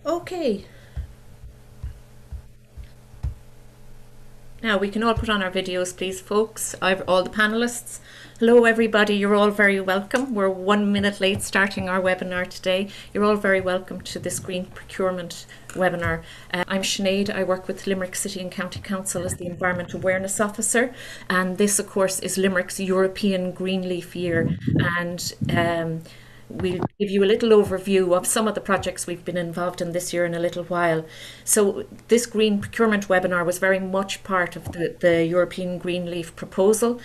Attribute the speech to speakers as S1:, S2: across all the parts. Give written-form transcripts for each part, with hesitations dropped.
S1: Okay, now we can all put on our videos, please, folks. All the panelists. Hello, everybody. You're all very welcome. We're 1 minute late starting our webinar today. You're all very welcome to this Green Procurement webinar. I'm Sinead. I work with Limerick City and County Council as the Environment Awareness Officer. And this, of course, is Limerick's European Greenleaf Year. And we'll give you a little overview of some of the projects we've been involved in this year in a little while. So this green procurement webinar was very much part of the European Greenleaf proposal.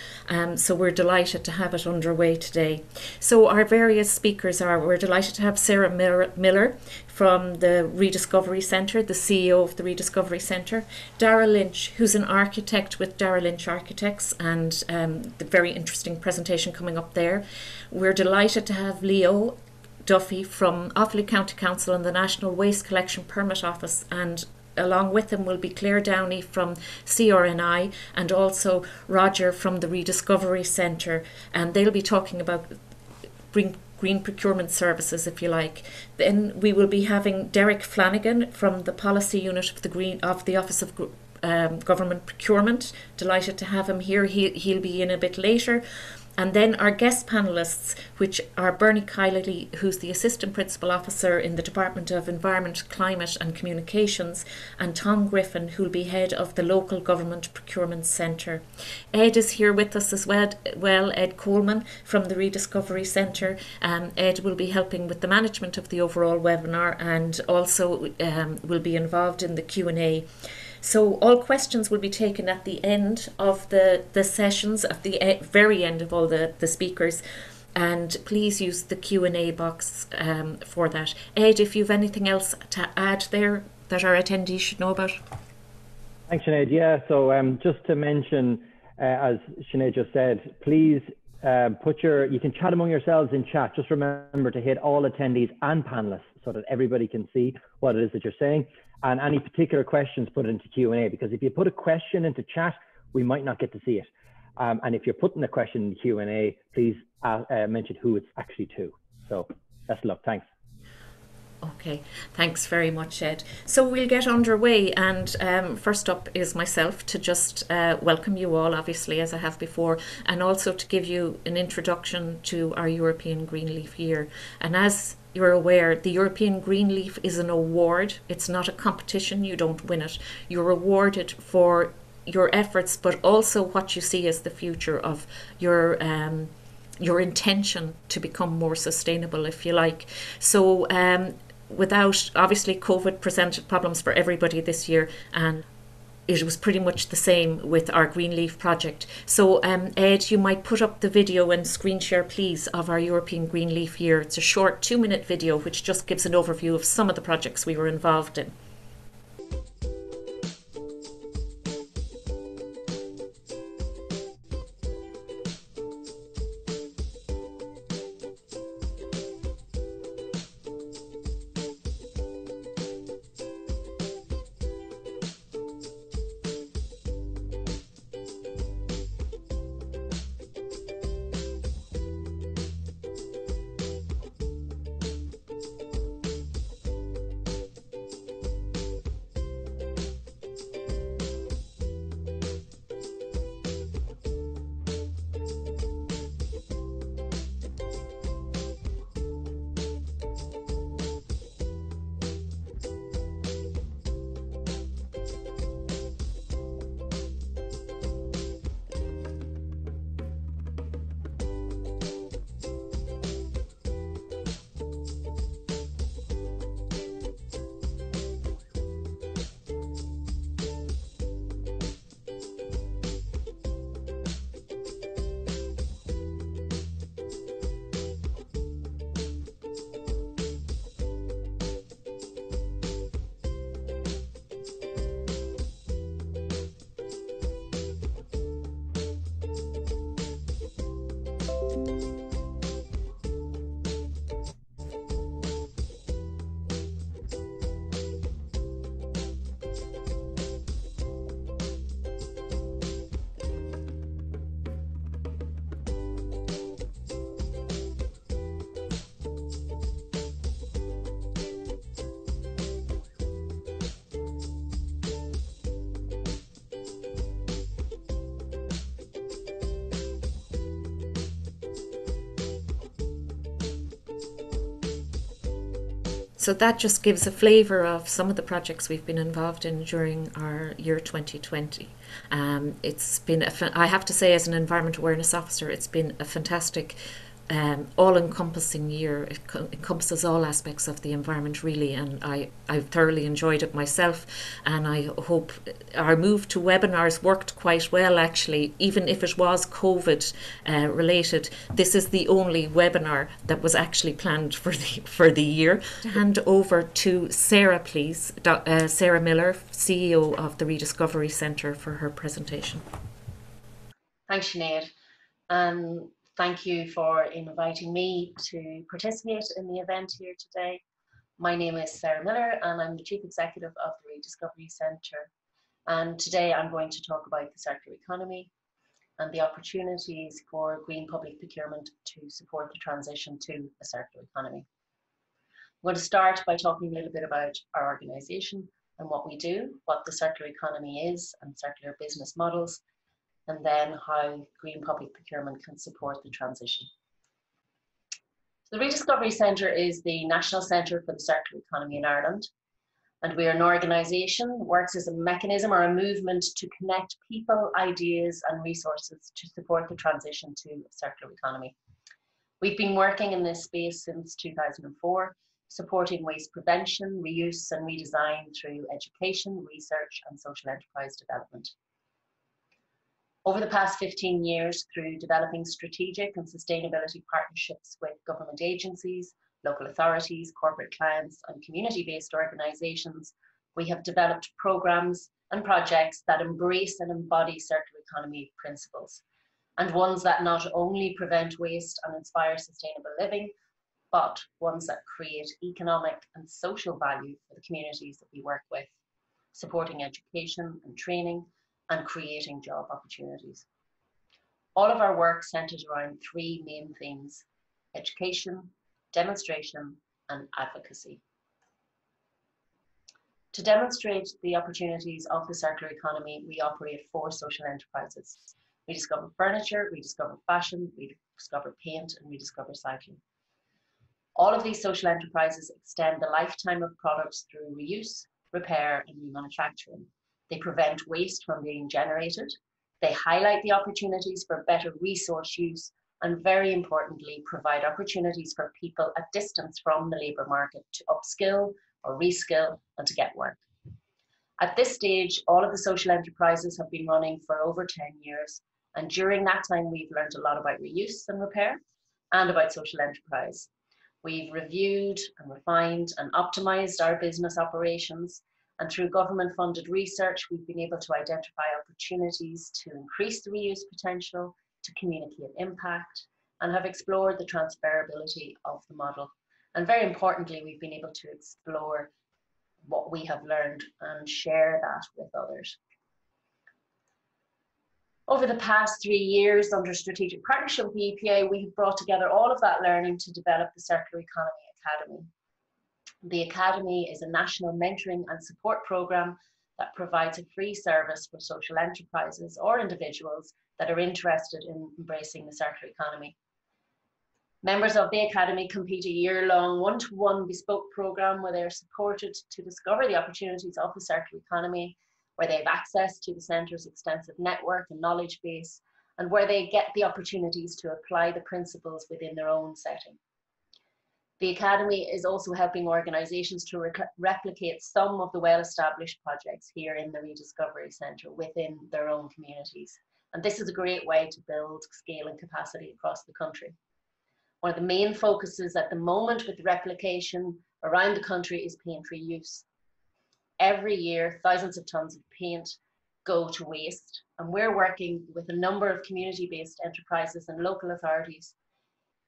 S1: So we're delighted to have it underway today. So our various speakers we're delighted to have Sarah Miller from the Rediscovery Centre, the CEO of the Rediscovery Centre, Dara Lynch, who's an architect with Dara Lynch Architects, and the very interesting presentation coming up there. We're delighted to have Leo Duffy from Offaly County Council and the National Waste Collection Permit Office, and along with him will be Claire Downey from CRNI and also Roger from the Rediscovery Centre, and they'll be talking about green procurement services, if you like. Then we will be having Derek Flanagan from the Policy Unit of the Office of Government Procurement. Delighted to have him here. He'll be in a bit later. And then our guest panellists, which are Bernie Kiley, who's the Assistant Principal Officer in the Department of Environment, Climate and Communications, and Tom Griffin, who'll be head of the Local Government Procurement Centre. Ed is here with us as well, Ed Coleman from the Rediscovery Centre. Ed will be helping with the management of the overall webinar and also will be involved in the Q&A. So all questions will be taken at the end of the sessions, at the very end of all the speakers, and please use the Q&A box for that. Ed, if you've anything else to add there that our attendees should know about.
S2: Thanks, Sinead. Yeah, so just to mention, as Sinead just said, please you can chat among yourselves in chat. Just remember to hit all attendees and panelists so that everybody can see what it is that you're saying. And any particular questions, put it into Q&A, because if you put a question into chat, we might not get to see it. And if you're putting a question in Q&A, please mention who it's actually to. So best of luck. Thanks.
S1: Okay, thanks very much, Ed. So we'll get underway, and first up is myself to just welcome you all, obviously, as I have before, and also to give you an introduction to our European Greenleaf Year. And as you're aware, the European Greenleaf is an award. It's not a competition. You don't win it. You're rewarded for your efforts, but also what you see as the future of your intention to become more sustainable, if you like. So without, obviously, COVID presented problems for everybody this year, and it was pretty much the same with our Greenleaf project. So Ed, you might put up the video and screen share, please, of our European Greenleaf Year. It's a short 2-minute video which just gives an overview of some of the projects we were involved in. So that just gives a flavour of some of the projects we've been involved in during our year 2020. It's been, I have to say, as an environment awareness officer, it's been a fantastic all-encompassing year. It encompasses all aspects of the environment, really, and I've thoroughly enjoyed it myself, and I hope our move to webinars worked quite well, actually. Even if it was COVID related, this is the only webinar that was actually planned for the year. Hand over to Sarah, please. Sarah Miller, CEO of the Rediscovery Centre, for her presentation.
S3: Thanks, Sinead. Thank you for inviting me to participate in the event here today. My name is Sarah Miller and I'm the Chief Executive of the Rediscovery Centre. And today I'm going to talk about the circular economy and the opportunities for green public procurement to support the transition to a circular economy. I'm going to start by talking a little bit about our organisation and what we do, what the circular economy is and circular business models, and then how green public procurement can support the transition. The Rediscovery Centre is the National Centre for the Circular Economy in Ireland, and we are an organisation that works as a mechanism or a movement to connect people, ideas and resources to support the transition to a circular economy. We've been working in this space since 2004, supporting waste prevention, reuse and redesign through education, research and social enterprise development. Over the past 15 years, through developing strategic and sustainability partnerships with government agencies, local authorities, corporate clients, and community-based organisations, we have developed programmes and projects that embrace and embody circular economy principles, and ones that not only prevent waste and inspire sustainable living, but ones that create economic and social value for the communities that we work with, supporting education and training, and creating job opportunities. All of our work centres around three main themes: education, demonstration, and advocacy. To demonstrate the opportunities of the circular economy, we operate 4 social enterprises: Rediscover Furniture, Rediscover Fashion, Rediscover Paint, and Rediscover Cycling. All of these social enterprises extend the lifetime of products through reuse, repair, and remanufacturing. They prevent waste from being generated. They highlight the opportunities for better resource use, and very importantly, provide opportunities for people at distance from the labour market to upskill or reskill and to get work. At this stage, all of the social enterprises have been running for over 10 years. And during that time, we've learned a lot about reuse and repair and about social enterprise. We've reviewed and refined and optimised our business operations. And through government-funded research, we've been able to identify opportunities to increase the reuse potential, to communicate impact, and have explored the transferability of the model. And very importantly, we've been able to explore what we have learned and share that with others. Over the past 3 years, under strategic partnership with the EPA, we've brought together all of that learning to develop the Circular Economy Academy. The Academy is a national mentoring and support programme that provides a free service for social enterprises or individuals that are interested in embracing the circular economy. Members of the Academy complete a year-long one-to-one bespoke programme where they are supported to discover the opportunities of the circular economy, where they have access to the Centre's extensive network and knowledge base, and where they get the opportunities to apply the principles within their own setting. The Academy is also helping organisations to replicate some of the well-established projects here in the Rediscovery Centre within their own communities. And this is a great way to build scale and capacity across the country. One of the main focuses at the moment with replication around the country is paint-free use. Every year, thousands of tonnes of paint go to waste, and we're working with a number of community-based enterprises and local authorities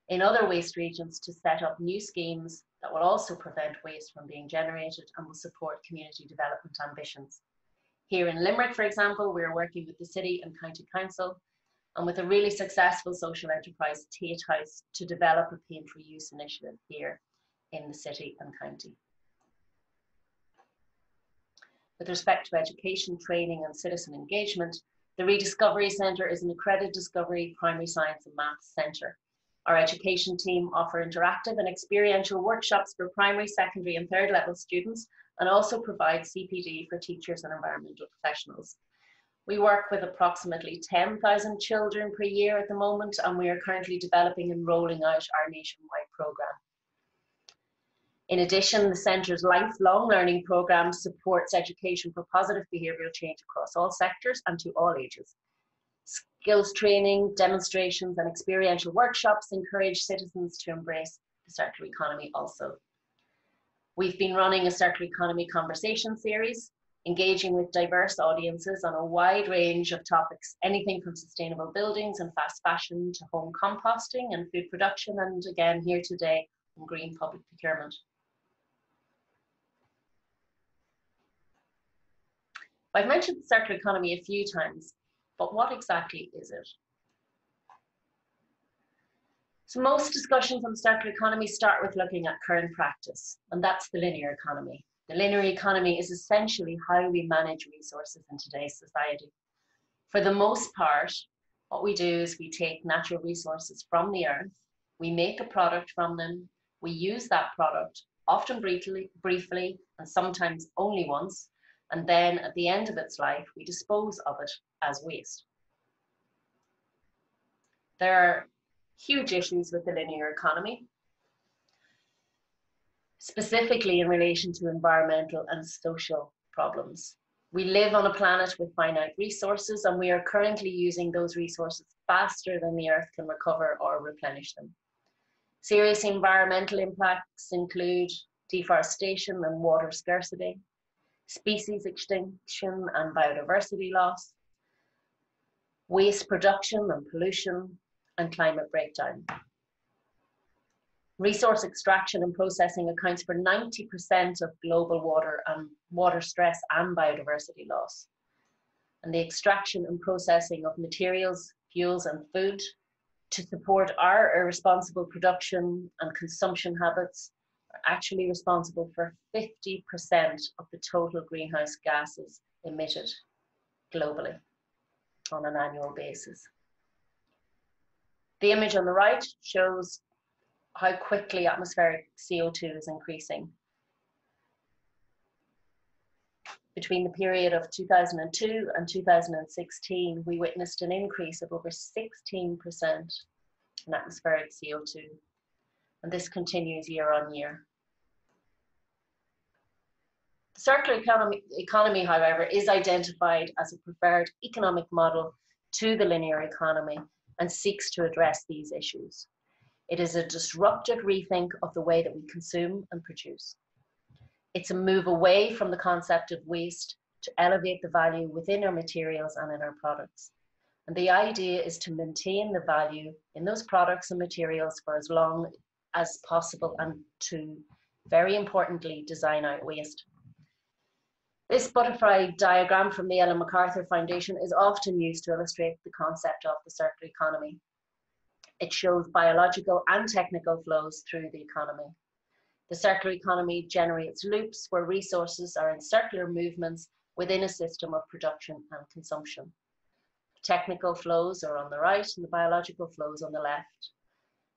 S3: in other waste regions to set up new schemes that will also prevent waste from being generated and will support community development ambitions. Here in Limerick, for example, we're working with the City and County Council and with a really successful social enterprise, Tate House, to develop a paint-free use initiative here in the city and county. With respect to education, training and citizen engagement, the Rediscovery Centre is an accredited discovery, primary science and maths centre. Our education team offer interactive and experiential workshops for primary, secondary and third level students, and also provide CPD for teachers and environmental professionals. We work with approximately 10,000 children per year at the moment, and we are currently developing and rolling out our nationwide programme. In addition, the Centre's lifelong learning programme supports education for positive behavioural change across all sectors and to all ages. Skills training, demonstrations and experiential workshops encourage citizens to embrace the circular economy also. We've been running a circular economy conversation series, engaging with diverse audiences on a wide range of topics, anything from sustainable buildings and fast fashion to home composting and food production, and again here today on green public procurement. I've mentioned the circular economy a few times, but what exactly is it? So most discussions on the circular economy start with looking at current practice, and that's the linear economy. The linear economy is essentially how we manage resources in today's society. For the most part, what we do is we take natural resources from the earth, we make a product from them, we use that product, often briefly, and sometimes only once, and then at the end of its life, we dispose of it as waste. There are huge issues with the linear economy, specifically in relation to environmental and social problems. We live on a planet with finite resources, and we are currently using those resources faster than the earth can recover or replenish them. Serious environmental impacts include deforestation and water scarcity, species extinction and biodiversity loss, waste production and pollution, and climate breakdown. Resource extraction and processing accounts for 90% of global water stress and biodiversity loss. And the extraction and processing of materials, fuels, and food to support our irresponsible production and consumption habits are actually responsible for 50% of the total greenhouse gases emitted globally on an annual basis. The image on the right shows how quickly atmospheric CO2 is increasing. Between the period of 2002 and 2016, we witnessed an increase of over 16% in atmospheric CO2, and this continues year on year. The circular economy, however, is identified as a preferred economic model to the linear economy and seeks to address these issues. It is a disruptive rethink of the way that we consume and produce. It's a move away from the concept of waste to elevate the value within our materials and in our products. And the idea is to maintain the value in those products and materials for as long as possible, and to, very importantly, design out waste. This butterfly diagram from the Ellen MacArthur Foundation is often used to illustrate the concept of the circular economy. It shows biological and technical flows through the economy. The circular economy generates loops where resources are in circular movements within a system of production and consumption. The technical flows are on the right and the biological flows on the left.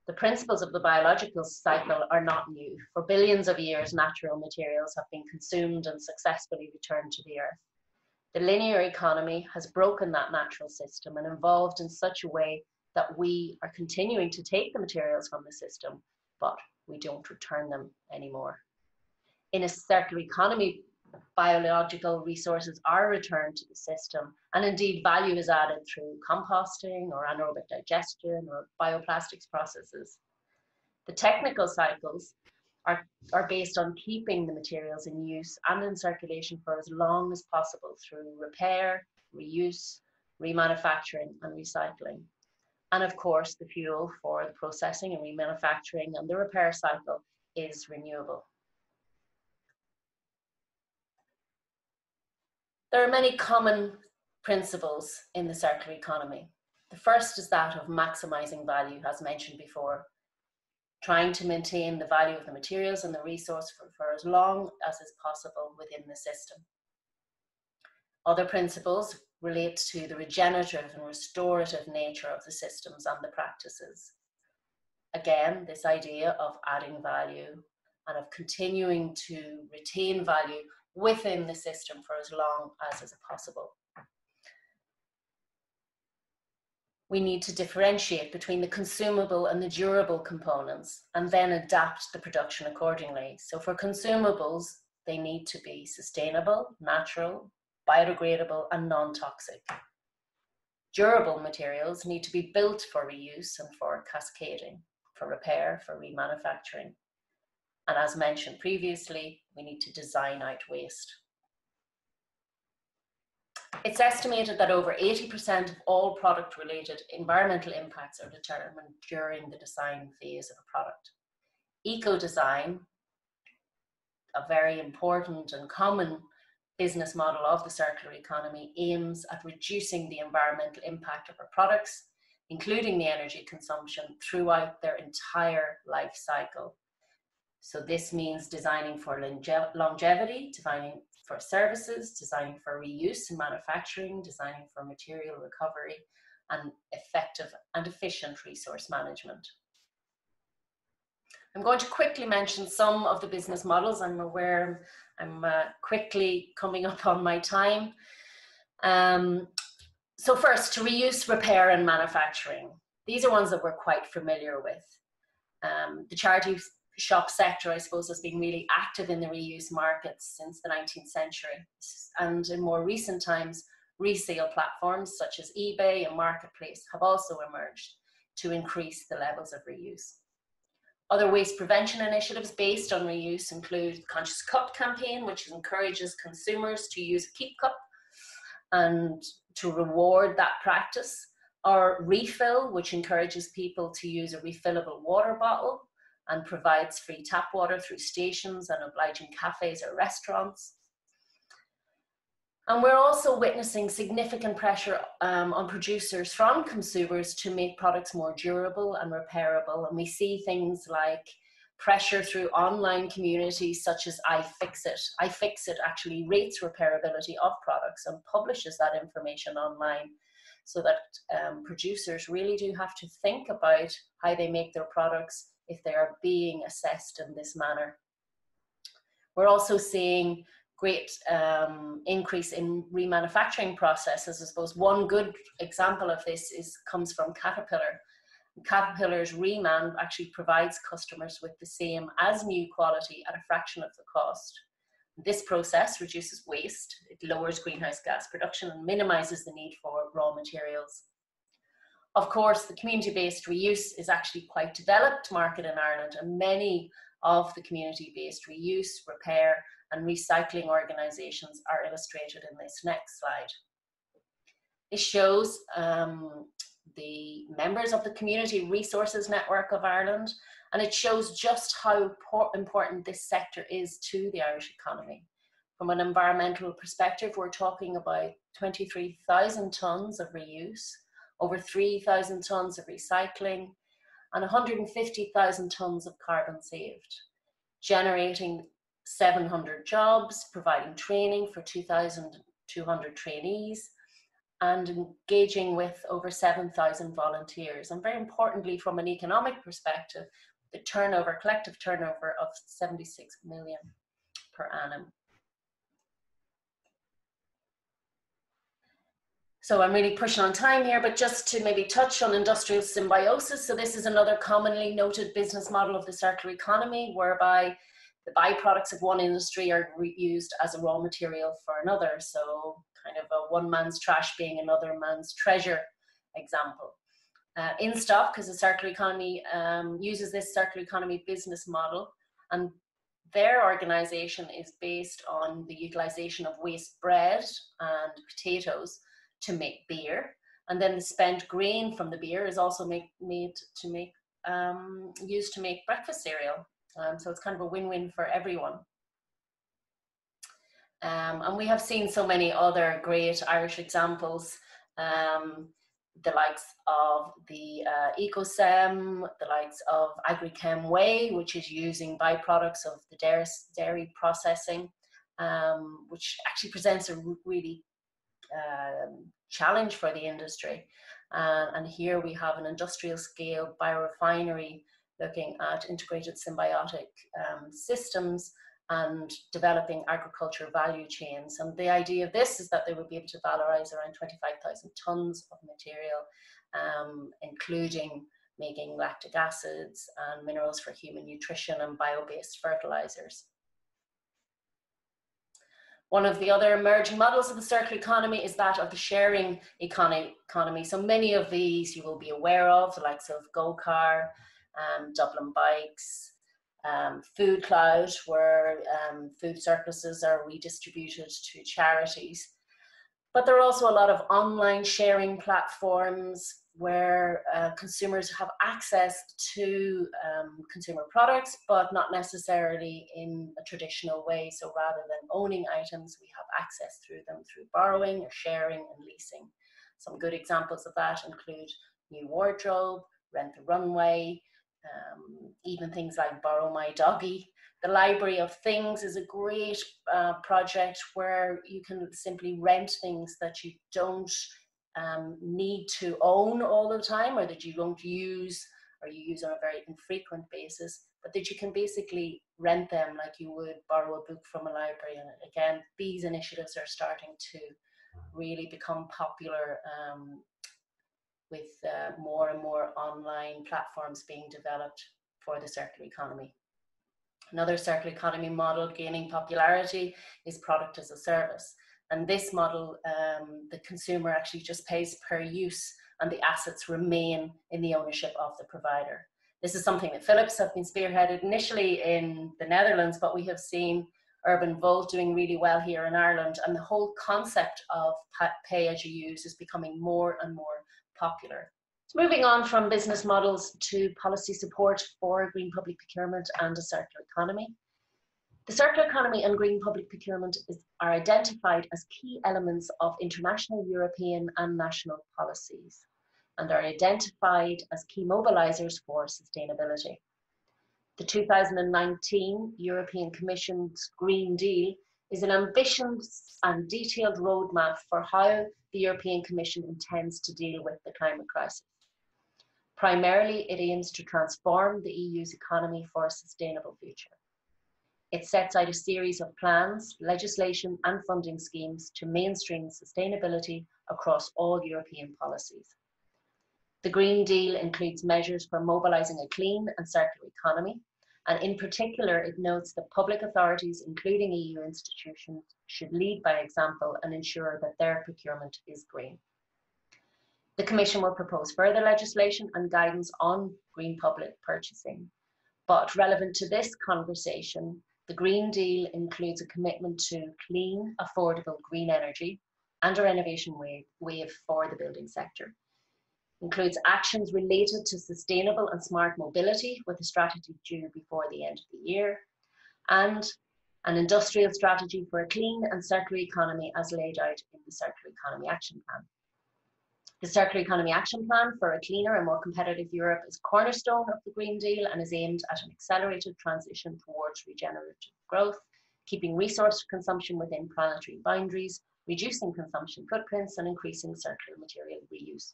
S3: The principles of the biological cycle are not new. For billions of years, natural materials have been consumed and successfully returned to the earth. The linear economy has broken that natural system and evolved in such a way that we are continuing to take the materials from the system, but we don't return them anymore. In a circular economy, biological resources are returned to the system, and indeed value is added through composting or anaerobic digestion or bioplastics processes. The technical cycles are based on keeping the materials in use and in circulation for as long as possible through repair, reuse, remanufacturing and recycling. And of course, the fuel for the processing and remanufacturing and the repair cycle is renewable. There are many common principles in the circular economy. The first is that of maximizing value, as mentioned before, trying to maintain the value of the materials and the resource for as long as is possible within the system. Other principles relate to the regenerative and restorative nature of the systems and the practices. again, this idea of adding value and of continuing to retain value within the system for as long as is possible. We need to differentiate between the consumable and the durable components and then adapt the production accordingly. So for consumables, they need to be sustainable, natural, biodegradable, and non-toxic. Durable materials need to be built for reuse and for cascading, for repair, for remanufacturing. And as mentioned previously, we need to design out waste. It's estimated that over 80% of all product-related environmental impacts are determined during the design phase of a product. Eco-design, a very important and common business model of the circular economy, aims at reducing the environmental impact of our products, including the energy consumption, throughout their entire life cycle. So this means designing for longevity, designing for services, designing for reuse in manufacturing, designing for material recovery, and effective and efficient resource management. I'm going to quickly mention some of the business models. I'm aware I'm quickly coming up on my time. So first, to reuse, repair, and manufacturing. These are ones that we're quite familiar with. The charity shop sector, I suppose, has been really active in the reuse markets since the 19th century. And in more recent times, resale platforms such as eBay and Marketplace have also emerged to increase the levels of reuse. Other waste prevention initiatives based on reuse include Conscious Cup campaign, which encourages consumers to use a keep cup and to reward that practice, or Refill, which encourages people to use a refillable water bottle and provides free tap water through stations and obliging cafes or restaurants. And we're also witnessing significant pressure on producers from consumers to make products more durable and repairable. And we see things like pressure through online communities such as iFixit. iFixit actually rates repairability of products and publishes that information online, so that producers really do have to think about how they make their products if they are being assessed in this manner. We're also seeing great increase in remanufacturing processes. I suppose one good example of this comes from Caterpillar. Caterpillar's Reman actually provides customers with the same as new quality at a fraction of the cost. This process reduces waste, it lowers greenhouse gas production and minimises the need for raw materials. Of course, the community-based reuse is actually quite developed market in Ireland, and many of the community-based reuse, repair and recycling organisations are illustrated in this next slide. This shows the members of the Community Resources Network of Ireland, and it shows just how important this sector is to the Irish economy. From an environmental perspective, we're talking about 23,000 tonnes of reuse, over 3,000 tonnes of recycling, and 150,000 tonnes of carbon saved, generating 700 jobs, providing training for 2,200 trainees, and engaging with over 7,000 volunteers. And very importantly, from an economic perspective, the turnover, collective turnover of 76 million per annum. So I'm really pushing on time here, but just to maybe touch on industrial symbiosis. So this is another commonly noted business model of the circular economy, whereby the byproducts of one industry are reused as a raw material for another. So kind of a one man's trash being another man's treasure example. InStock, because the circular economy uses this circular economy business model, and their organisation is based on the utilisation of waste bread and potatoes to make beer, and then the spent grain from the beer is also used to make breakfast cereal. So it's kind of a win-win for everyone. And we have seen so many other great Irish examples, the likes of the EcoSem, the likes of AgriChem Way, which is using byproducts of the dairy processing, which actually presents a really challenge for the industry. And here we have an industrial scale biorefinery looking at integrated symbiotic systems and developing agriculture value chains. And the idea of this is that they would be able to valorize around 25,000 tons of material, including making lactic acids and minerals for human nutrition and bio-based fertilizers. One of the other emerging models of the circular economy is that of the sharing economy. So many of these you will be aware of, the likes of GoCar, Dublin Bikes, Food Cloud, where food surpluses are redistributed to charities. But there are also a lot of online sharing platforms where consumers have access to consumer products, but not necessarily in a traditional way. So rather than owning items, we have access through them through borrowing or sharing and leasing. Some good examples of that include New Wardrobe, Rent the Runway, even things like Borrow My Doggy. The Library of Things is a great project where you can simply rent things that you don't need to own all the time, or that you don't use, or you use on a very infrequent basis, but that you can basically rent them like you would borrow a book from a library. And again, these initiatives are starting to really become popular with more and more online platforms being developed for the circular economy. Another circular economy model gaining popularity is product as a service. And this model, the consumer actually just pays per use and the assets remain in the ownership of the provider. This is something that Philips have been spearheaded initially in the Netherlands, but we have seen Urban Volt doing really well here in Ireland. And the whole concept of pay as you use is becoming more and more popular. So moving on from business models to policy support for green public procurement and a circular economy. The circular economy and green public procurement are identified as key elements of international, European and national policies, and are identified as key mobilizers for sustainability. The 2019 European Commission's Green Deal is an ambitious and detailed roadmap for how the European Commission intends to deal with the climate crisis. Primarily, it aims to transform the EU's economy for a sustainable future. It sets out a series of plans, legislation and funding schemes to mainstream sustainability across all European policies. The Green Deal includes measures for mobilising a clean and circular economy, and in particular, it notes that public authorities, including EU institutions, should lead by example and ensure that their procurement is green. The Commission will propose further legislation and guidance on green public purchasing. But relevant to this conversation, the Green Deal includes a commitment to clean, affordable green energy and a renovation wave for the building sector. It includes actions related to sustainable and smart mobility with a strategy due before the end of the year, and an industrial strategy for a clean and circular economy as laid out in the Circular Economy Action Plan. The Circular Economy Action Plan for a cleaner and more competitive Europe is a cornerstone of the Green Deal and is aimed at an accelerated transition towards regenerative growth, keeping resource consumption within planetary boundaries, reducing consumption footprints, and increasing circular material reuse.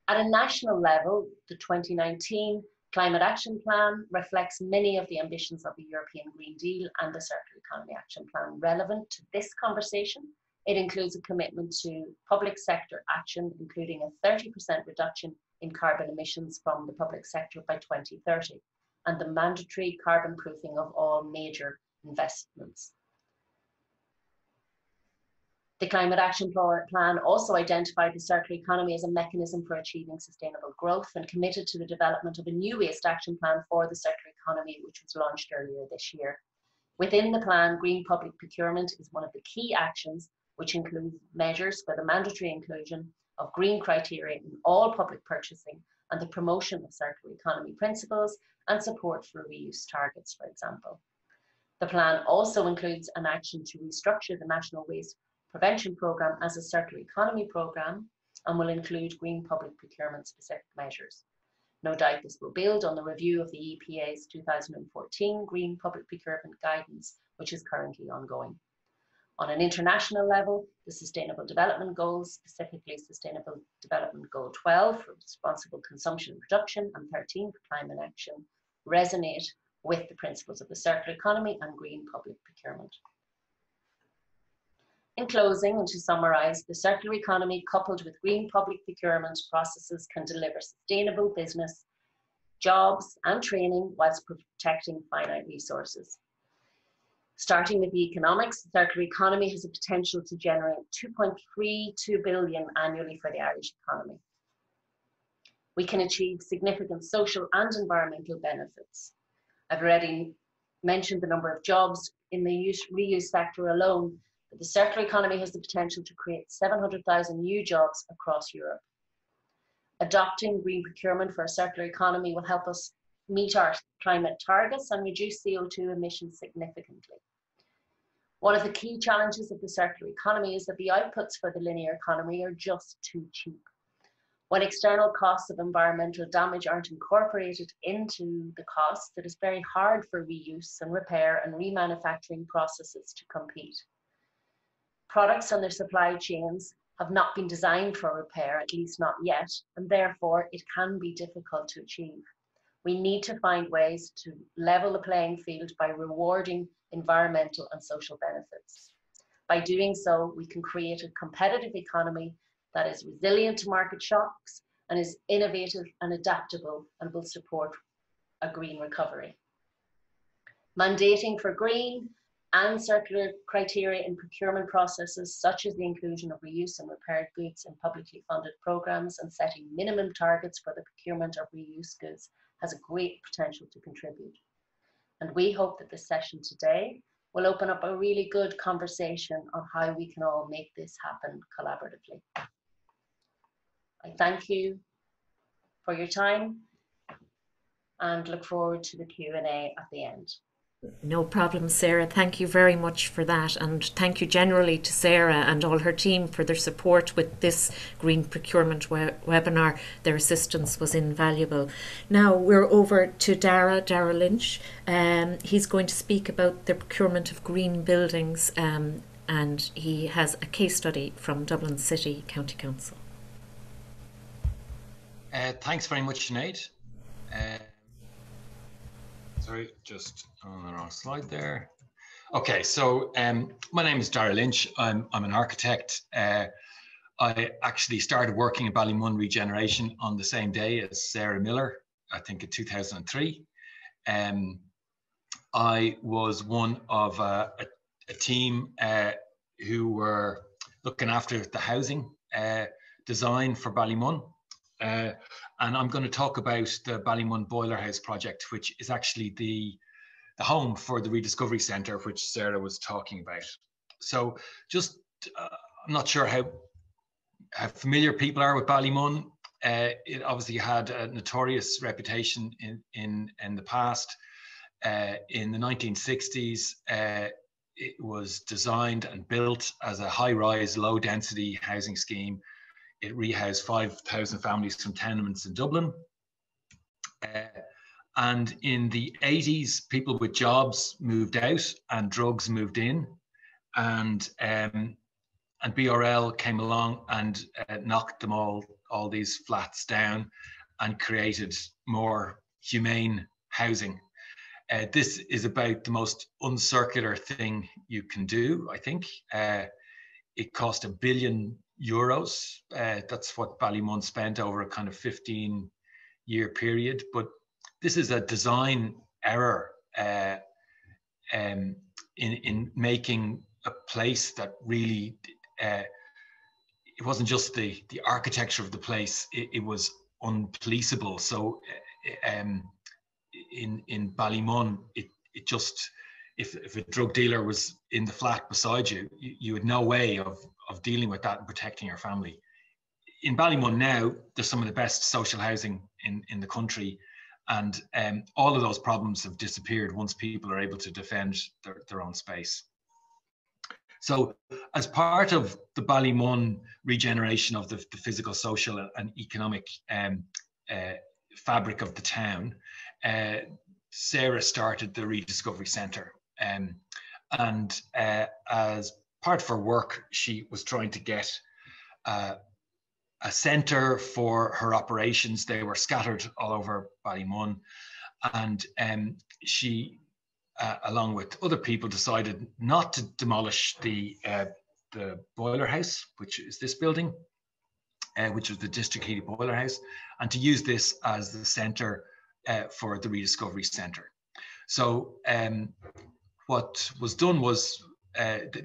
S3: At a national level, the 2019 Climate Action Plan reflects many of the ambitions of the European Green Deal and the Circular Economy Action Plan. Relevant to this conversation, it includes a commitment to public sector action, including a 30% reduction in carbon emissions from the public sector by 2030, and the mandatory carbon proofing of all major investments. The Climate Action Plan also identified the circular economy as a mechanism for achieving sustainable growth and committed to the development of a new waste action plan for the circular economy, which was launched earlier this year. Within the plan, green public procurement is one of the key actions, which includes measures for the mandatory inclusion of green criteria in all public purchasing and the promotion of circular economy principles and support for reuse targets, for example. The plan also includes an action to restructure the National Waste Prevention Programme as a circular economy programme and will include green public procurement specific measures. No doubt this will build on the review of the EPA's 2014 Green Public Procurement Guidance, which is currently ongoing. On an international level, the Sustainable Development Goals, specifically Sustainable Development Goal 12 for responsible consumption and production and 13 for climate action, resonate with the principles of the circular economy and green public procurement. In closing, and to summarise, the circular economy coupled with green public procurement processes can deliver sustainable business, jobs and training whilst protecting finite resources. Starting with the economics, the circular economy has the potential to generate 2.32 billion annually for the Irish economy. We can achieve significant social and environmental benefits. I've already mentioned the number of jobs in the reuse sector alone, but the circular economy has the potential to create 700,000 new jobs across Europe. Adopting green procurement for a circular economy will help us meet our climate targets and reduce CO2 emissions significantly. One of the key challenges of the circular economy is that the outputs for the linear economy are just too cheap. When external costs of environmental damage aren't incorporated into the costs, it is very hard for reuse and repair and remanufacturing processes to compete. Products and their supply chains have not been designed for repair, at least not yet, and therefore it can be difficult to achieve. We need to find ways to level the playing field by rewarding environmental and social benefits. By doing so, we can create a competitive economy that is resilient to market shocks and is innovative and adaptable and will support a green recovery. Mandating for green and circular criteria in procurement processes, such as the inclusion of reuse and repaired goods in publicly funded programs and setting minimum targets for the procurement of reuse goods, has a great potential to contribute. And we hope that this session today will open up a really good conversation on how we can all make this happen collaboratively. I thank you for your time and look forward to the Q&A at the end.
S1: No problem, Sarah. Thank you very much for that, and thank you generally to Sarah and all her team for their support with this green procurement webinar. Their assistance was invaluable. Now we're over to Dara Lynch. He's going to speak about the procurement of green buildings, and he has a case study from Dublin City County Council.
S4: Thanks very much, Sinead. Sorry, just on the wrong slide there. Okay, so my name is Dara Lynch. I'm an architect. I actually started working in Ballymun Regeneration on the same day as Sarah Miller, I think in 2003. I was one of a team who were looking after the housing design for Ballymun. And I'm going to talk about the Ballymun Boiler House project, which is actually the home for the Rediscovery Centre, which Sarah was talking about. So just, I'm not sure how familiar people are with Ballymun. It obviously had a notorious reputation in the past. In the 1960s, it was designed and built as a high-rise, low-density housing scheme. It rehoused 5,000 families from tenements in Dublin. And in the 80s, people with jobs moved out and drugs moved in. And BRL came along and knocked them all these flats down and created more humane housing. This is about the most uncircular thing you can do, I think. It cost €1 billion. That's what Ballymun spent over a kind of 15-year period. But this is a design error in making a place that really, it wasn't just the architecture of the place, it was unpoliceable. So in Ballymun, it just, if a drug dealer was in the flat beside you, you had no way of dealing with that and protecting your family. In Ballymun now, there's some of the best social housing in the country, and all of those problems have disappeared once people are able to defend their own space. So as part of the Ballymun regeneration of the physical, social and economic fabric of the town, Sarah started the Rediscovery Centre. And as part of her work, she was trying to get a centre for her operations. They were scattered all over Ballymun, and she, along with other people, decided not to demolish the boiler house, which is this building, which was the district heating boiler house, and to use this as the centre for the Rediscovery Centre. So what was done was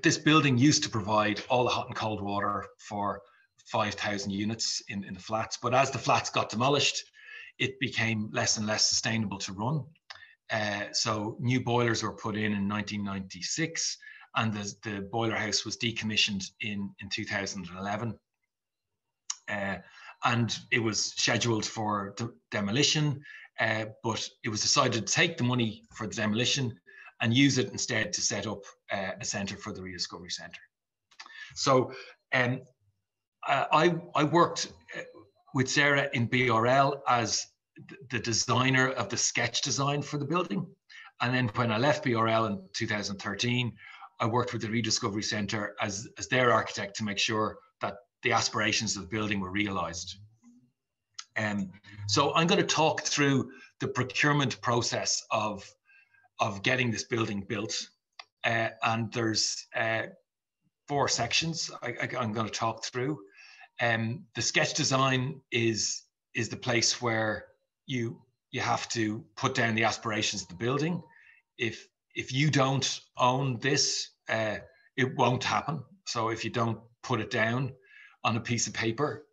S4: this building used to provide all the hot and cold water for 5,000 units in the flats, but as the flats got demolished, it became less and less sustainable to run. So new boilers were put in 1996, and the boiler house was decommissioned in 2011. And it was scheduled for demolition, but it was decided to take the money for the demolition and use it instead to set up a centre for the Rediscovery Centre. So I worked with Sarah in BRL as the designer of the sketch design for the building. And then when I left BRL in 2013, I worked with the Rediscovery Centre as their architect to make sure that the aspirations of the building were realised. So I'm going to talk through the procurement process of getting this building built. And there's 4 sections I'm going to talk through. The sketch design is the place where you have to put down the aspirations of the building. If you don't own this, it won't happen. So if you don't put it down on a piece of paper,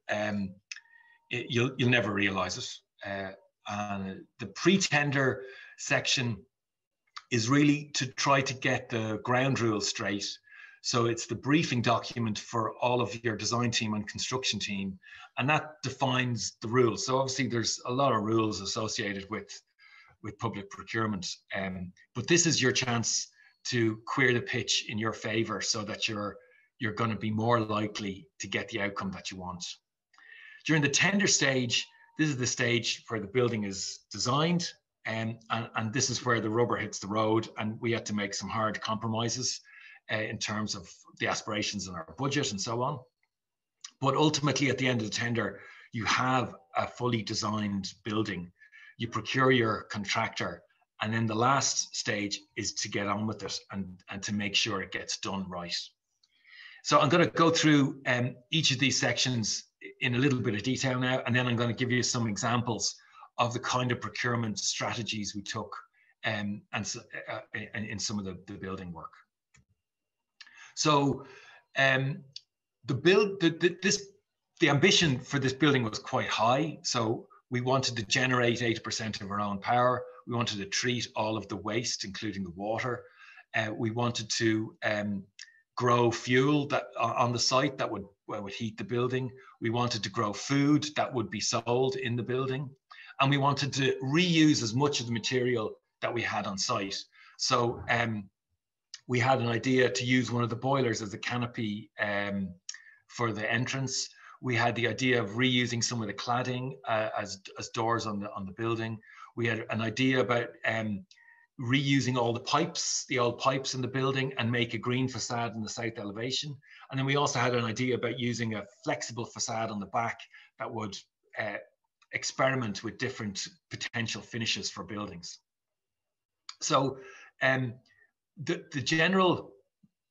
S4: you'll never realize it. And the pre-tender section is really to try to get the ground rules straight. So it's the briefing document for all of your design team and construction team, and that defines the rules. So obviously there's a lot of rules associated with public procurement, but this is your chance to queer the pitch in your favor so that you're going to be more likely to get the outcome that you want. During the tender stage, this is the stage where the building is designed, and this is where the rubber hits the road, and we had to make some hard compromises in terms of the aspirations in our budget and so on. But ultimately, at the end of the tender, you have a fully designed building. You procure your contractor, and then the last stage is to get on with it and to make sure it gets done right. So I'm going to go through each of these sections in a little bit of detail now, and then I'm going to give you some examples of the kind of procurement strategies we took in some of the building work. So the ambition for this building was quite high. So we wanted to generate 80% of our own power. We wanted to treat all of the waste, including the water. We wanted to grow fuel that on the site that would heat the building. We wanted to grow food that would be sold in the building. And we wanted to reuse as much of the material that we had on site. So we had an idea to use one of the boilers as a canopy for the entrance. We had the idea of reusing some of the cladding as doors on the building. We had an idea about reusing all the pipes, the old pipes in the building, and make a green facade in the south elevation. And then we also had an idea about using a flexible facade on the back that would experiment with different potential finishes for buildings. So the general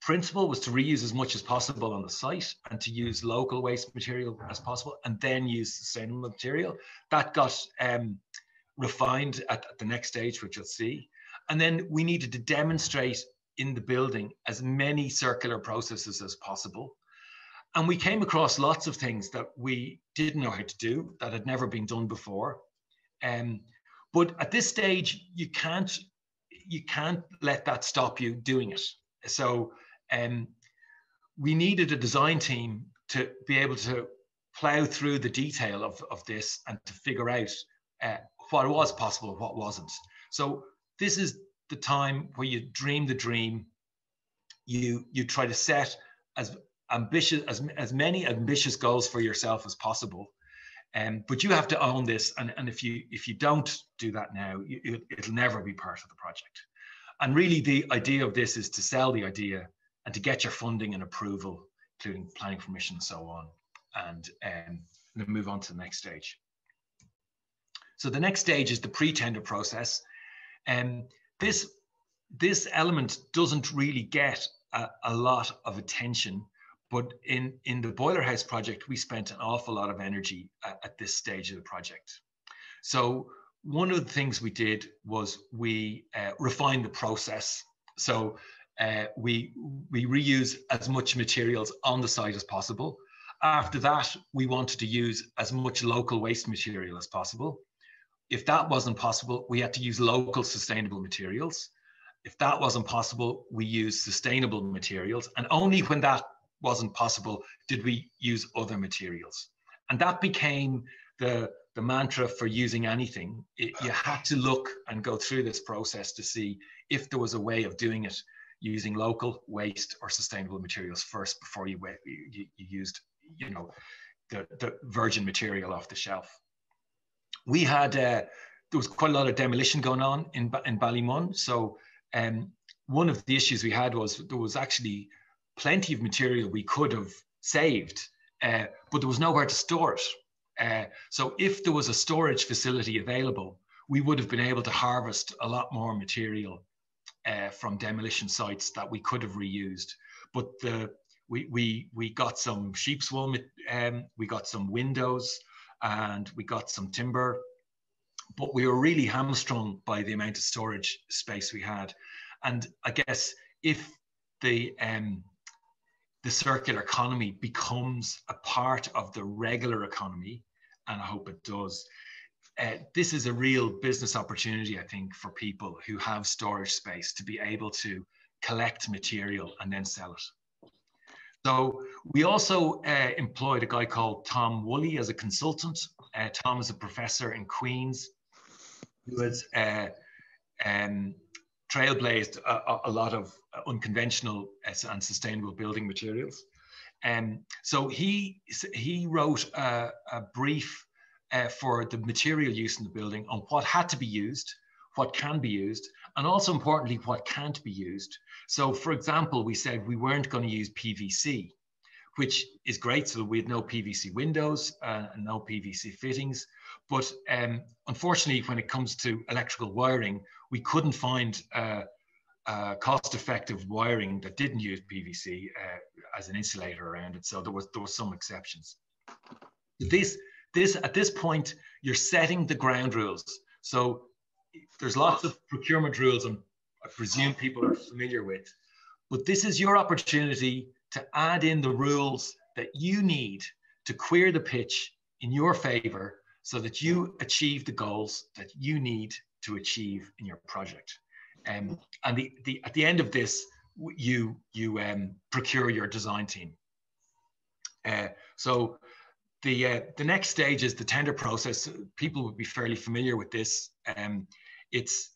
S4: principle was to reuse as much as possible on the site and to use local waste material as possible, and then use sustainable material. That got refined at the next stage, which you'll see. And then we needed to demonstrate in the building as many circular processes as possible. And we came across lots of things that we didn't know how to do, that had never been done before. But at this stage, you can't let that stop you doing it. So we needed a design team to be able to plow through the detail of this and to figure out what was possible and what wasn't. So this is the time where you dream the dream. You try to set as many ambitious goals for yourself as possible, but you have to own this. And if you don't do that now, it'll never be part of the project. And really, the idea of this is to sell the idea and to get your funding and approval, including planning permission and so on. And then move on to the next stage. So the next stage is the pre-tender process. And this element doesn't really get a lot of attention, but in the Boiler House project, we spent an awful lot of energy at this stage of the project. So one of the things we did was we refined the process. So we reuse as much materials on the site as possible. After that, we wanted to use as much local waste material as possible. If that wasn't possible, we had to use local sustainable materials. If that wasn't possible, we used sustainable materials. And only when that wasn't possible did we use other materials. And that became the mantra for using anything. You had to look and go through this process to see if there was a way of doing it using local, waste, or sustainable materials first before you used, you know, the virgin material off the shelf. We had there was quite a lot of demolition going on in Ballymun. So one of the issues we had was there was actually plenty of material we could have saved, but there was nowhere to store it. So if there was a storage facility available, we would have been able to harvest a lot more material from demolition sites that we could have reused. But we got some sheep's wool, we got some windows, and we got some timber, but we were really hamstrung by the amount of storage space we had. And I guess if the circular economy becomes a part of the regular economy, and I hope it does, this is a real business opportunity, I think, for people who have storage space to be able to collect material and then sell it. So we also employed a guy called Tom Woolley as a consultant. Tom is a professor in Queen's who has trailblazed a lot of unconventional and sustainable building materials. So he wrote a brief for the material use in the building on what had to be used, what can be used, and also importantly, what can't be used. So for example, we said we weren't going to use PVC, which is great. So we had no PVC windows and no PVC fittings. But unfortunately, when it comes to electrical wiring, we couldn't find cost-effective wiring that didn't use PVC as an insulator around it. So there was some exceptions. At this point, you're setting the ground rules. So there's lots of procurement rules, and I presume people are familiar with, but this is your opportunity to add in the rules that you need to queer the pitch in your favor so that you achieve the goals that you need to achieve in your project. And at the end of this, you procure your design team. So the next stage is the tender process. People would be fairly familiar with this. It's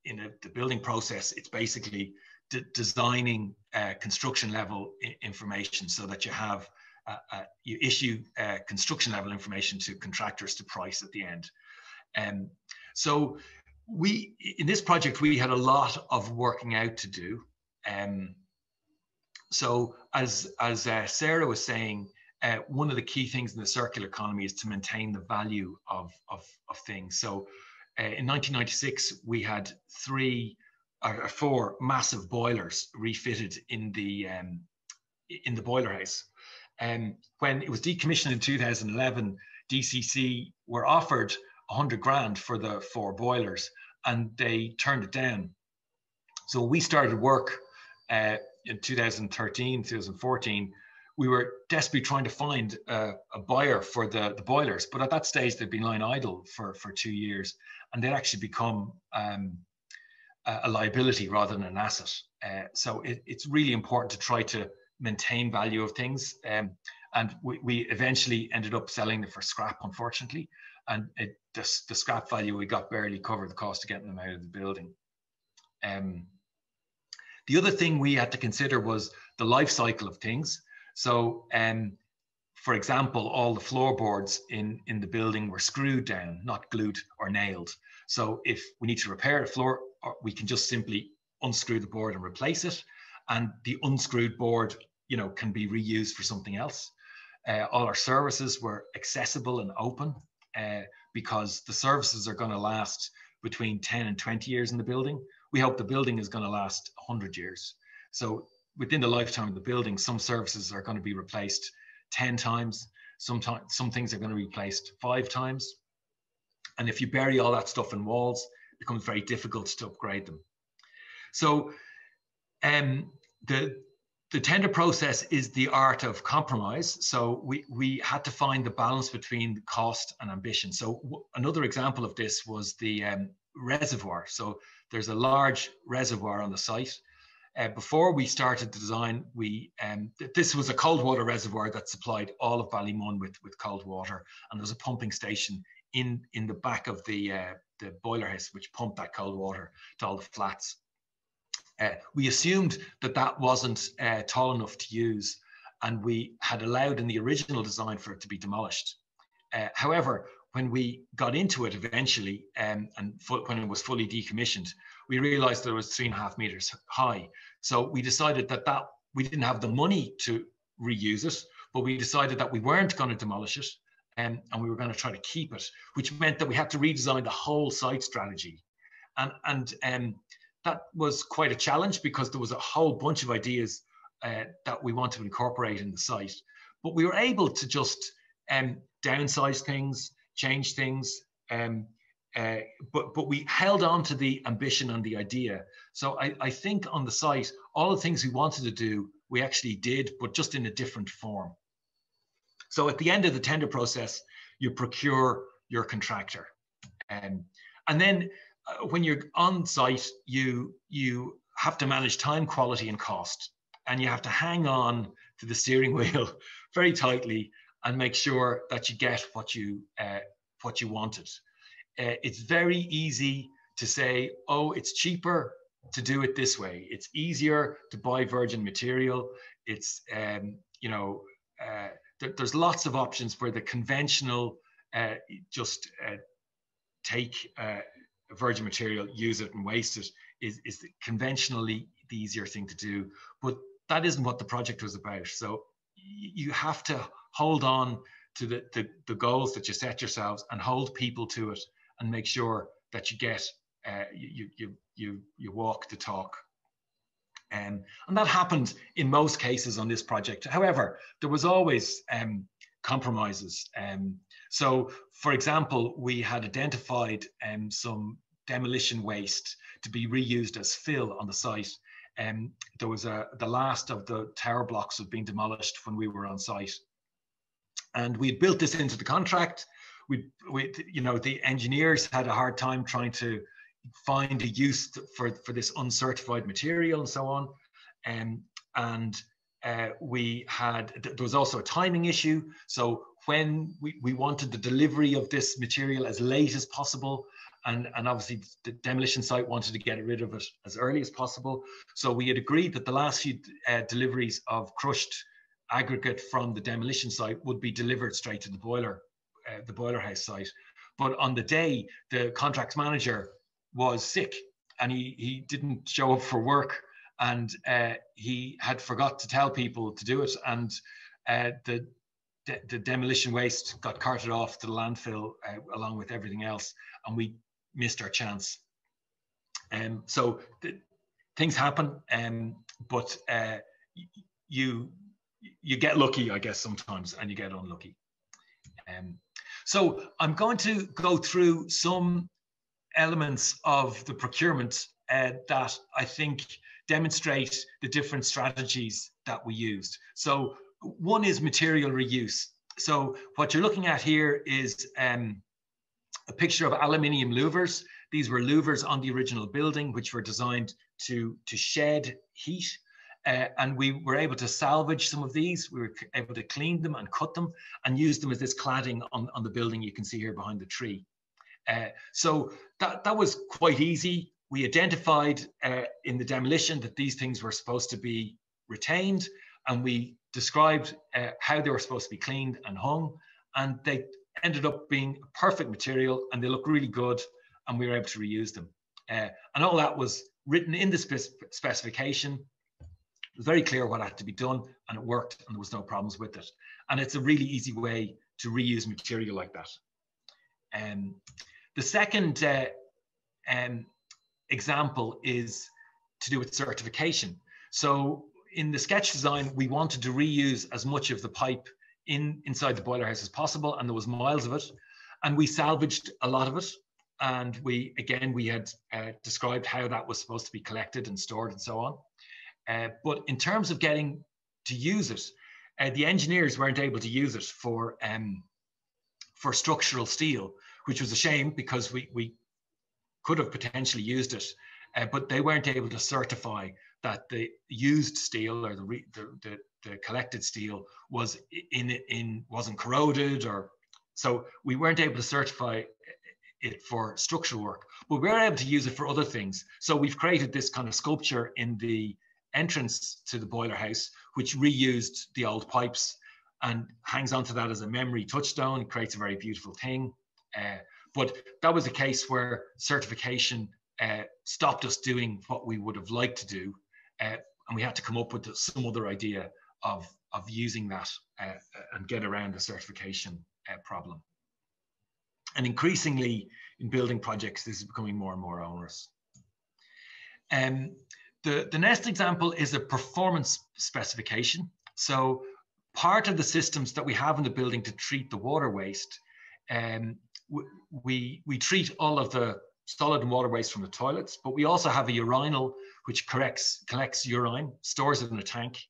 S4: in the building process, it's basically designing construction level information so that you have you issue construction level information to contractors to price at the end. So in this project, we had a lot of working out to do. So as Sarah was saying, one of the key things in the circular economy is to maintain the value of things. So in 1996, we had 4 massive boilers refitted in the boiler house. When it was decommissioned in 2011, DCC were offered 100 grand for the 4 boilers, and they turned it down. So we started work in 2013, 2014. We were desperately trying to find a buyer for the boilers, but at that stage they'd been lying idle for 2 years, and they'd actually become a liability rather than an asset. So it's really important to try to maintain value of things. And we eventually ended up selling them for scrap, unfortunately. And the scrap value we got barely covered the cost of getting them out of the building. The other thing we had to consider was the life cycle of things. So, for example, all the floorboards in the building were screwed down, not glued or nailed. So if we need to repair a floor, we can just simply unscrew the board and replace it. and the unscrewed board, you know, can be reused for something else. All our services were accessible and open because the services are going to last between 10 and 20 years in the building. We hope the building is going to last 100 years. So within the lifetime of the building, some services are going to be replaced 10 times. Some things are going to be replaced 5 times. And if you bury all that stuff in walls, it becomes very difficult to upgrade them. So the tender process is the art of compromise. So we had to find the balance between cost and ambition. So another example of this was the reservoir. So there's a large reservoir on the site. Before we started the design, this was a cold water reservoir that supplied all of Ballymun with cold water, and there was a pumping station in the back of the boiler house, which pumped that cold water to all the flats. We assumed that wasn't tall enough to use, and we had allowed in the original design for it to be demolished. However, when we got into it eventually, when it was fully decommissioned, we realized that it was 3.5 meters high. So we decided that we didn't have the money to reuse it, but we decided that we weren't going to demolish it, and we were going to try to keep it, which meant that we had to redesign the whole site strategy. And that was quite a challenge because there was a whole bunch of ideas that we wanted to incorporate in the site. But we were able to just downsize things, change things, but we held on to the ambition and the idea. So I think on the site, all the things we wanted to do, we actually did, but just in a different form. So at the end of the tender process, you procure your contractor. And then when you're on site, you have to manage time, quality, and cost. And you have to hang on to the steering wheel very tightly and make sure that you get what you wanted. It's very easy to say, oh, it's cheaper to do it this way. It's easier to buy virgin material. It's, there's lots of options where the conventional take virgin material, use it and waste it is conventionally the easier thing to do. But that isn't what the project was about. So you have to hold on to the goals that you set yourselves and hold people to it and make sure that you get you walk the talk. And that happened in most cases on this project. However, there was always compromises. So, for example, we had identified some demolition waste to be reused as fill on the site. There was the last of the tower blocks was being demolished when we were on site, and we built this into the contract. The engineers had a hard time trying to find a use for this uncertified material and so on, there was also a timing issue. So when we wanted the delivery of this material as late as possible, and obviously the demolition site wanted to get rid of it as early as possible. So we had agreed that the last few deliveries of crushed aggregate from the demolition site would be delivered straight to the boiler house site. But on the day, the contracts manager was sick and he didn't show up for work, and he had forgot to tell people to do it, and the demolition waste got carted off to the landfill along with everything else, and we missed our chance. So things happen, but you get lucky, I guess, sometimes, and you get unlucky. So I'm going to go through some elements of the procurement that I think demonstrate the different strategies that we used. So one is material reuse. So what you're looking at here is a picture of aluminium louvers. These were louvers on the original building, which were designed to shed heat. And we were able to salvage some of these. We were able to clean them and cut them and use them as this cladding on the building you can see here behind the tree. So that was quite easy. We identified in the demolition that these things were supposed to be retained, and we described how they were supposed to be cleaned and hung, and they ended up being a perfect material, and they look really good, and we were able to reuse them. And all that was written in the specification. It was very clear what had to be done, and it worked, and there was no problems with it. And it's a really easy way to reuse material like that. The second example is to do with certification. So in the sketch design, we wanted to reuse as much of the pipe inside the boiler house as possible, and there was miles of it, and we salvaged a lot of it. And we had described how that was supposed to be collected and stored and so on. But in terms of getting to use it, the engineers weren't able to use it for structural steel, which was a shame because we could have potentially used it, but they weren't able to certify that the used steel or the collected steel wasn't corroded, or so we weren't able to certify it for structural work, but we were able to use it for other things. So we've created this kind of sculpture in the entrance to the boiler house, which reused the old pipes and hangs onto that as a memory touchstone. It creates a very beautiful thing. But that was a case where certification stopped us doing what we would have liked to do. And we had to come up with some other idea of using that and get around the certification problem. And increasingly in building projects, this is becoming more and more onerous. The next example is a performance specification. So part of the systems that we have in the building to treat the water waste, we treat all of the solid and water waste from the toilets, but we also have a urinal which collects urine, stores it in a tank.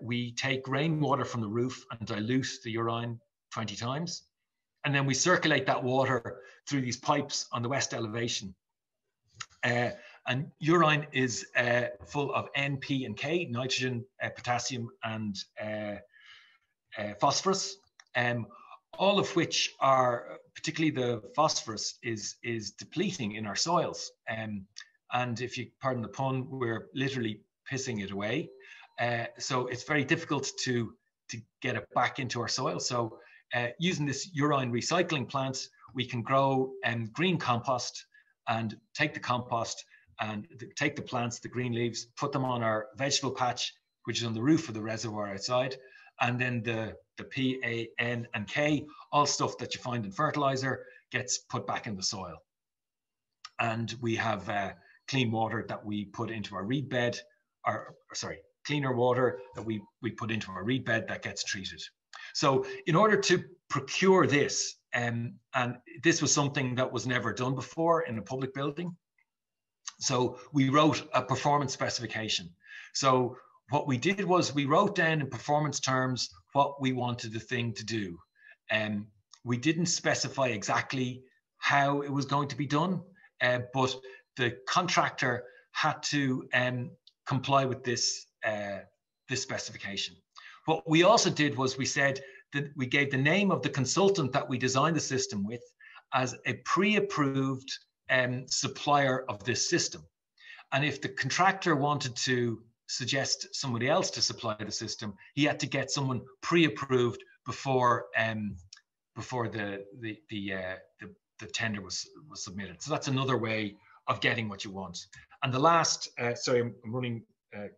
S4: We take rainwater from the roof and dilute the urine 20 times. And then we circulate that water through these pipes on the west elevation. And urine is full of N, P, and K, nitrogen, potassium, and phosphorus, all of which are, particularly the phosphorus, is depleting in our soils. And if you pardon the pun, we're literally pissing it away. So it's very difficult to get it back into our soil. So using this urine recycling plant, we can grow green compost and take the compost and take the plants, the green leaves, put them on our vegetable patch, which is on the roof of the reservoir outside. And then the P, A, N, and K, all stuff that you find in fertilizer, gets put back in the soil. And we have clean water that we put into our reed bed, cleaner water that we put into our reed bed that gets treated. So in order to procure this, and this was something that was never done before in a public building, so we wrote a performance specification. So what we did was we wrote down in performance terms what we wanted the thing to do. We didn't specify exactly how it was going to be done, but the contractor had to comply with this specification. What we also did was we said that we gave the name of the consultant that we designed the system with as a pre-approved supplier of this system. And if the contractor wanted to suggest somebody else to supply the system, he had to get someone pre-approved before the tender was submitted. So that's another way of getting what you want. And the last, sorry, I'm running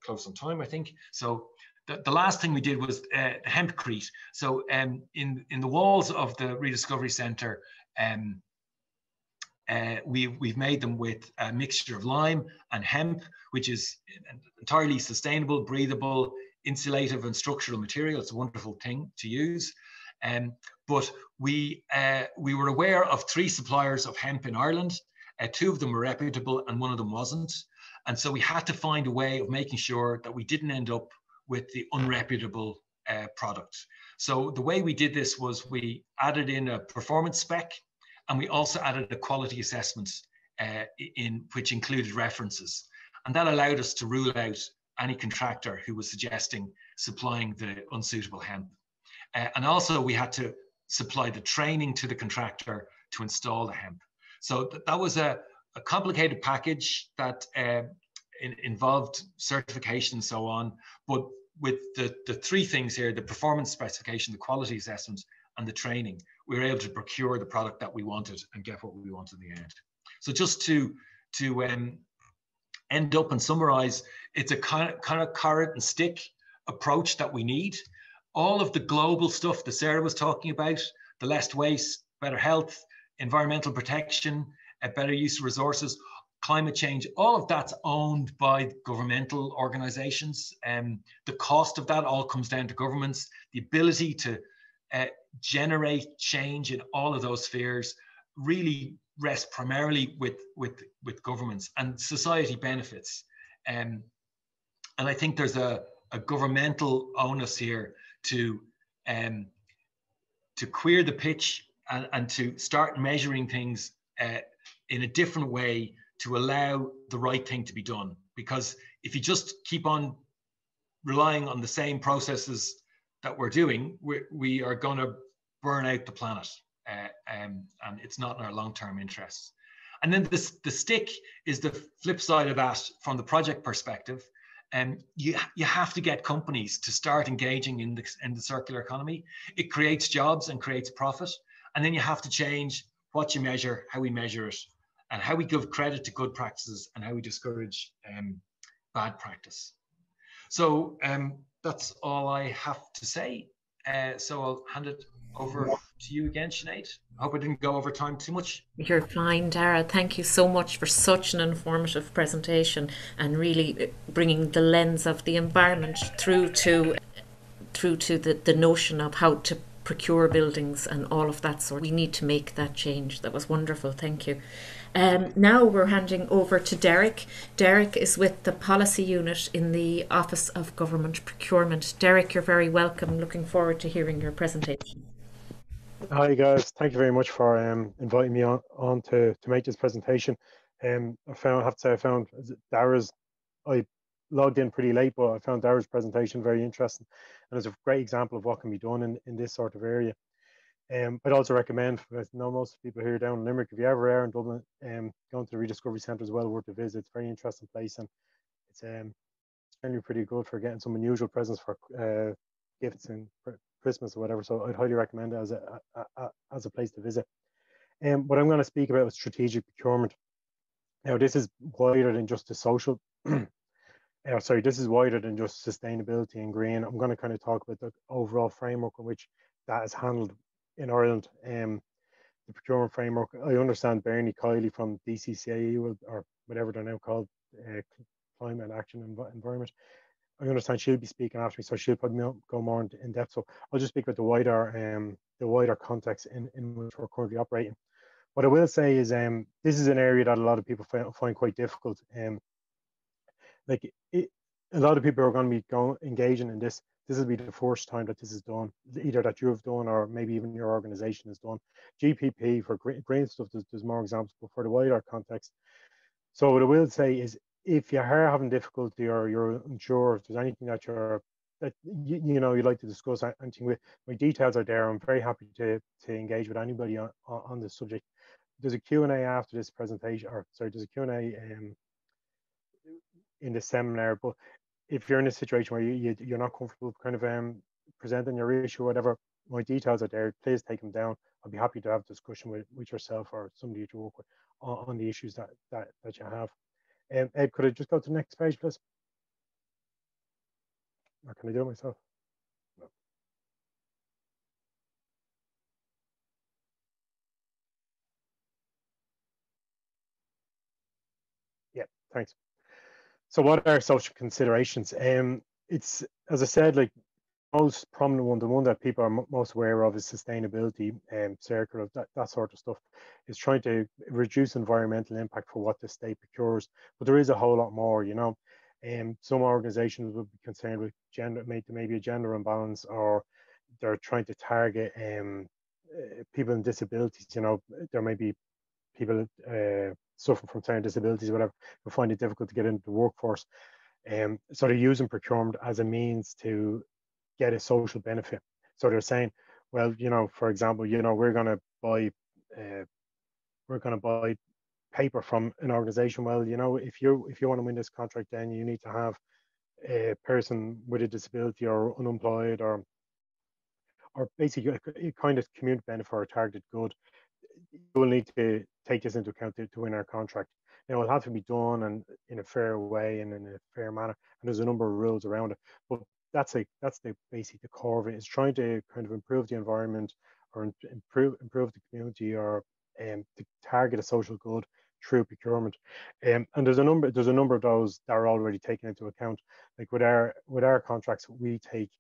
S4: close on time, I think. So the last thing we did was hempcrete. So in the walls of the Rediscovery Centre, we've made them with a mixture of lime and hemp, which is entirely sustainable, breathable, insulative and structural material. It's a wonderful thing to use. But we were aware of 3 suppliers of hemp in Ireland. 2 of them were reputable and 1 of them wasn't. And so we had to find a way of making sure that we didn't end up with the unreputable product. So the way we did this was we added in a performance spec, and we also added a quality assessment which included references. And that allowed us to rule out any contractor who was suggesting supplying the unsuitable hemp. And also we had to supply the training to the contractor to install the hemp. So that was a complicated package that involved certification and so on. But with the 3 things here, the performance specification, the quality assessment, and the training, we were able to procure the product that we wanted and get what we wanted in the end. So just to end up and summarize, it's a kind of carrot and stick approach that we need. All of the global stuff that Sarah was talking about, the less waste, better health, environmental protection, a better use of resources, climate change, all of that's owned by governmental organizations. The cost of that all comes down to governments. The ability to generate change in all of those spheres really rests primarily with governments, and society benefits. And I think there's a governmental onus here to queer the pitch and to start measuring things in a different way to allow the right thing to be done. Because if you just keep on relying on the same processes that we're doing, we are going to burn out the planet, and it's not in our long-term interests. And then the stick is the flip side of that from the project perspective. And you have to get companies to start engaging in the circular economy. It creates jobs and creates profit. And then you have to change what you measure, how we measure it, and how we give credit to good practices and how we discourage bad practice. So that's all I have to say. So I'll hand it over to you again, Sinead. I hope I didn't go over time too much.
S1: You're fine, Dara. Thank you so much for such an informative presentation and really bringing the lens of the environment through to the notion of how to procure buildings and all of that sort. We need to make that change. That was wonderful. Thank you. Now we're handing over to Derek. Derek is with the Policy Unit in the Office of Government Procurement. Derek, you're very welcome. Looking forward to hearing your presentation.
S5: Hi guys, thank you very much for inviting me on to make this presentation. I have to say I found Dara's, I logged in pretty late, but I found Dara's presentation very interesting, and it's a great example of what can be done in this sort of area. I'd also recommend, I know most people here down in Limerick, if you ever are in Dublin, going to the Rediscovery Centre is well worth a visit. It's a very interesting place, and it's generally pretty good for getting some unusual presents for gifts and Christmas or whatever. So I'd highly recommend it as a place to visit. What I'm going to speak about is strategic procurement. Now, this is wider than just the social. This is wider than just sustainability and green. I'm going to kind of talk about the overall framework in which that is handled in Ireland. The procurement framework. I understand Bernie Kiley from DCCAE, or whatever they're now called, Climate Action and Environment. I understand she'll be speaking after me, so she'll probably go more in depth. So I'll just speak about the wider context in which we're currently operating. What I will say is this is an area that a lot of people find quite difficult. A lot of people are going to be engaging in this. This will be the first time that this is done, either that you have done or maybe even your organization has done. GPP for green stuff, there's more examples, but for the wider context. So what I will say is, if you are having difficulty or you're unsure, if there's anything that you'd like to discuss anything with, my details are there. I'm very happy to engage with anybody on this subject. There's a Q&A after this presentation, there's a Q&A in the seminar. But if you're in a situation where you're not comfortable kind of presenting your issue or whatever, my details are there. Please take them down. I'll be happy to have a discussion with yourself or somebody that you work with on the issues that you have. Ed, could I just go to the next page, please? Or can I do it myself? No. Yeah, thanks. So what are social considerations? It's, as I said, like most prominent one, the one that people are most aware of is sustainability, circular, that sort of stuff. Is trying to reduce environmental impact for what the state procures. But there is a whole lot more, you know. Some organizations would be concerned with gender, maybe a gender imbalance, or they're trying to target people with disabilities. You know, there may be people suffering from certain disabilities, whatever, who find it difficult to get into the workforce. So they're using procurement as a means to get a social benefit. So they're saying, well, you know, for example, you know, we're going to buy paper from an organization. Well, you know, if you want to win this contract, then you need to have a person with a disability or unemployed or basically a kind of community benefit or a targeted good. You will need to take this into account to win our contract. Now, it'll have to be done and in a fair way and in a fair manner. And there's a number of rules around it. But that's the basic the core of it, is trying to kind of improve the environment or improve the community, or to target a social good through procurement. And there's a number of those that are already taken into account. Like with our contracts, we take,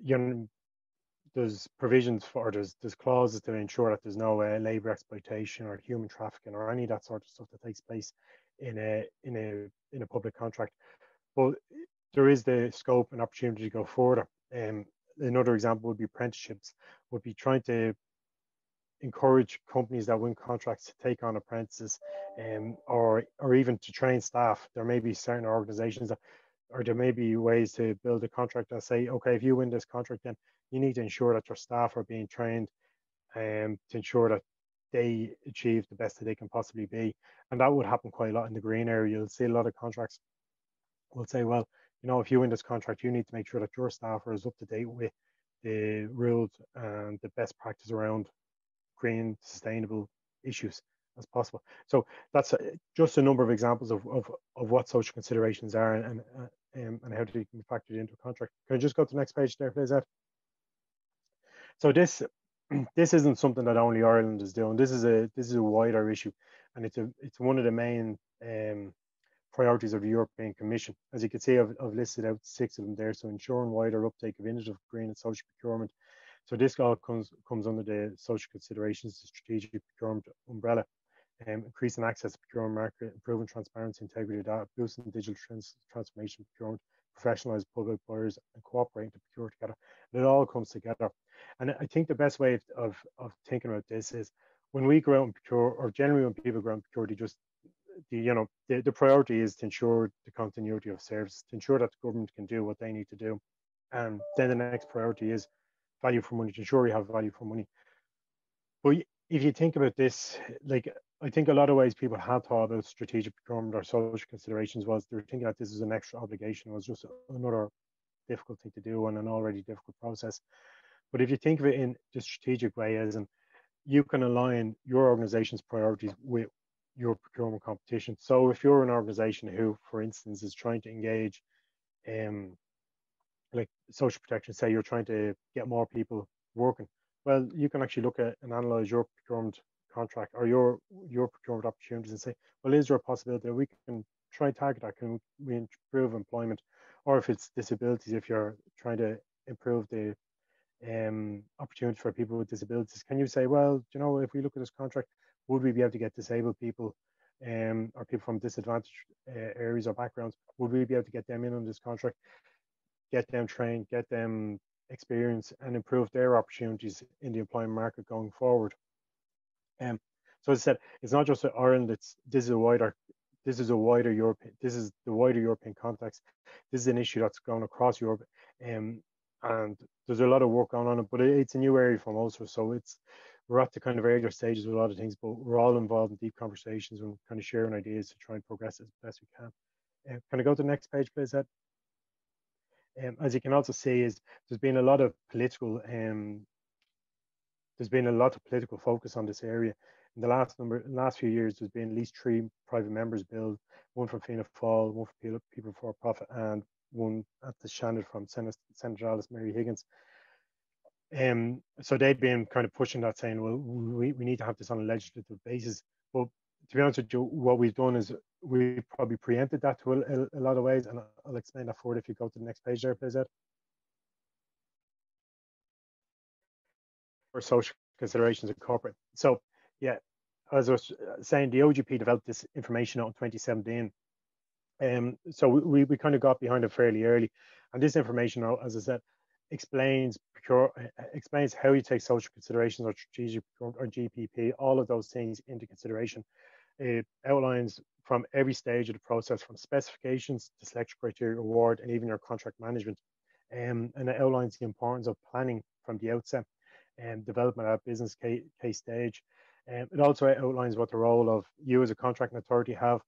S5: you know, there's provisions for, there's clauses to ensure that there's no labor exploitation or human trafficking or any of that sort of stuff that takes place in a public contract. But there is the scope and opportunity to go further. Another example would be apprenticeships. Would be trying to encourage companies that win contracts to take on apprentices, or even to train staff. There may be certain organisations that, or there may be ways to build a contract that say, okay, if you win this contract, then you need to ensure that your staff are being trained, to ensure that they achieve the best that they can possibly be. And that would happen quite a lot in the green area. You'll see a lot of contracts will say, well, you know, if you win this contract, you need to make sure that your staff are as up to date with the rules and the best practice around green, sustainable issues as possible. So that's just a number of examples of what social considerations are, and how they can be factored into a contract. Can I just go to the next page there, please, Ed? So this isn't something that only Ireland is doing. This is a wider issue, and it's one of the main priorities of the European Commission. As you can see, I've listed out 6 of them there. So ensuring wider uptake of innovative green and social procurement. So this all comes under the social considerations, the strategic procurement umbrella. Increasing access to procurement market, improving transparency, integrity of data, boosting digital transformation procurement, professionalised public buyers, and cooperating to procure together. And it all comes together. And I think the best way of thinking about this is, when we go out and procure, or generally when people go out and procure, they just, the priority is to ensure the continuity of service, to ensure that the government can do what they need to do. And then the next priority is value for money, to ensure we have value for money. But if you think about this, like, I think a lot of ways people have thought about strategic procurement or social considerations was they're thinking that this is an extra obligation, it was just another difficult thing to do and an already difficult process. But if you think of it in the strategic way, as in, you can align your organization's priorities with your procurement competition. So if you're an organization who, for instance, is trying to engage like social protection, say you're trying to get more people working, well, you can actually look at and analyze your procurement contract or your procurement opportunities and say, well, is there a possibility that we can try and target that? Can we improve employment? Or if it's disabilities, if you're trying to improve the opportunities for people with disabilities, can you say, well, you know, if we look at this contract, would we be able to get disabled people or people from disadvantaged areas or backgrounds, would we be able to get them in on this contract, get them trained, get them experience, and improve their opportunities in the employment market going forward? So as I said, it's not just Ireland. This is the wider European context. This is an issue that's gone across Europe, and there's a lot of work going on it. But it's a new area for most of us. So we're at the kind of earlier stages with a lot of things, but we're all involved in deep conversations and kind of sharing ideas to try and progress as best we can. Can I go to the next page, please, Ed? As you can also see, there's been a lot of political focus on this area. In the last few years, there's been at least 3 private members' bills, one from Fianna Fáil, one from People for Profit, and one at the Shannon from Senator Alice Mary Higgins. So they've been kind of pushing that, saying, well, we need to have this on a legislative basis. But to be honest with you, what we've done is we probably preempted that to a lot of ways, and I'll explain that forward if you go to the next page there, please, Ed. For social considerations of corporate. So yeah, as I was saying, the OGP developed this information out in 2017. So we kind of got behind it fairly early. And this information, as I said, explains how you take social considerations or strategic or GPP, all of those things into consideration. It outlines from every stage of the process, from specifications to selection criteria, award, and even your contract management. And it outlines the importance of planning from the outset and development at business case stage. It also outlines what the role of you as a contracting authority have,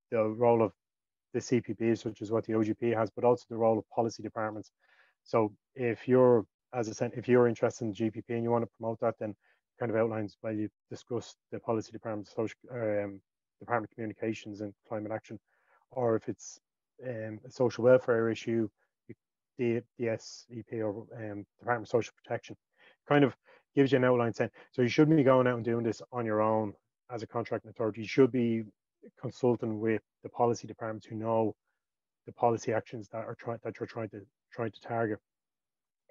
S5: the role of the CPPs, which is what the OGP has, but also the role of policy departments. So if you're, as I said, if you're interested in GPP and you want to promote that, then kind of outlines why you discuss the policy department's social Department of Communications and Climate Action, or if it's a social welfare issue, the DSEP or Department of Social Protection. Kind of gives you an outline saying, so you shouldn't be going out and doing this on your own as a contracting authority. You should be consulting with the policy departments who know the policy actions that you're trying to target,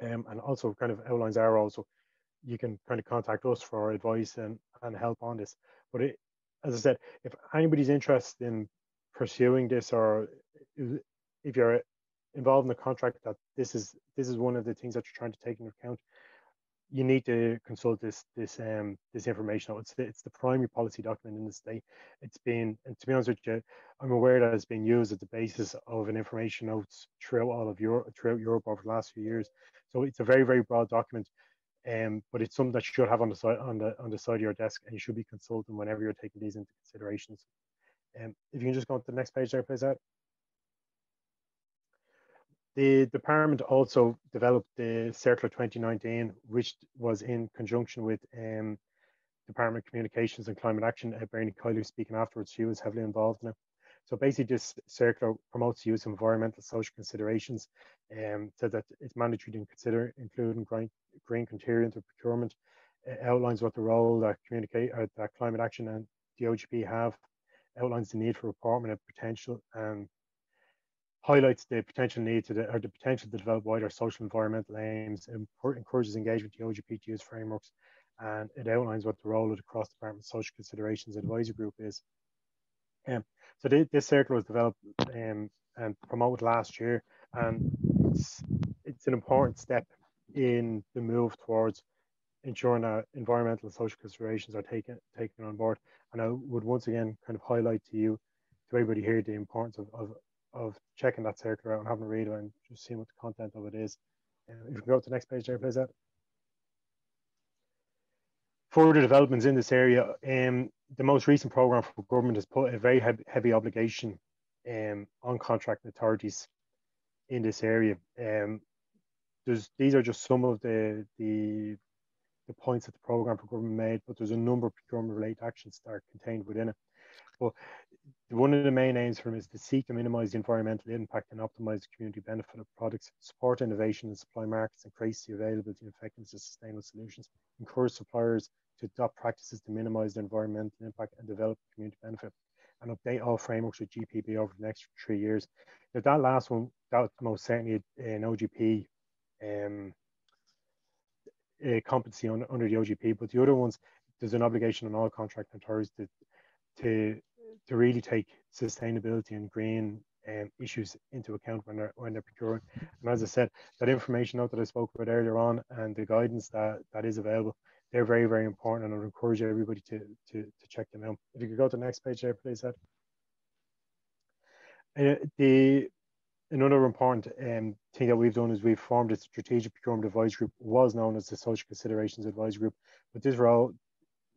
S5: and also kind of outlines our role. So you can kind of contact us for advice and help on this. But as I said, if anybody's interested in pursuing this, or if you're involved in a contract that this is one of the things that you're trying to take into account, you need to consult this information. It's the primary policy document in the state. It's been, and to be honest with you, I'm aware that it's been used as the basis of an information notes throughout Europe over the last few years. So it's a very, very broad document, but it's something that you should have on the side of your desk, and you should be consulting whenever you're taking these into considerations. If you can just go on to the next page there, please, Ed. The department also developed the Circular 2019, which was in conjunction with Department of Communications and Climate Action. Bernie Kiley speaking afterwards, she was heavily involved in it. So basically this circular promotes the use of environmental social considerations, so that it's mandatory to consider including green criteria into procurement. It outlines what the role that Climate Action and the OGP have, outlines the need for reporting of potential, and highlights the potential need the potential to develop wider social environmental aims, encourages engagement with the OGP to use frameworks, and it outlines what the role of the cross-department social considerations advisory group is. So this circular was developed and promoted last year, and it's an important step in the move towards ensuring that environmental and social considerations are taken on board. And I would once again kind of highlight to everybody here, the importance of checking that circular out and having a read and just seeing what the content of it is. If you can go to the next page there, please, Ed. Further developments in this area, the most recent programme for government has put a very heavy obligation on contracting authorities in this area. These are just some of the points that the programme for government made, but there's a number of procurement-related actions that are contained within it. But one of the main aims for them is to seek to minimise the environmental impact and optimise the community benefit of products, support innovation and supply markets, increase the availability and effectiveness of sustainable solutions, encourage suppliers to adopt practices to minimise the environmental impact and develop community benefit, and update all frameworks with GPB over the next 3 years. Now, that last one, that was most certainly an OGP competency under the OGP, but the other ones, there's an obligation on all contract authorities to really take sustainability and green issues into account when they're procuring. And as I said, that information note that I spoke about earlier on and the guidance that is available, they're very, very important, and I would encourage everybody to check them out. If you could go to the next page there, please, Ed. Another important thing that we've done is we've formed a strategic procurement advisory group, was known as the Social Considerations Advisory Group, but this role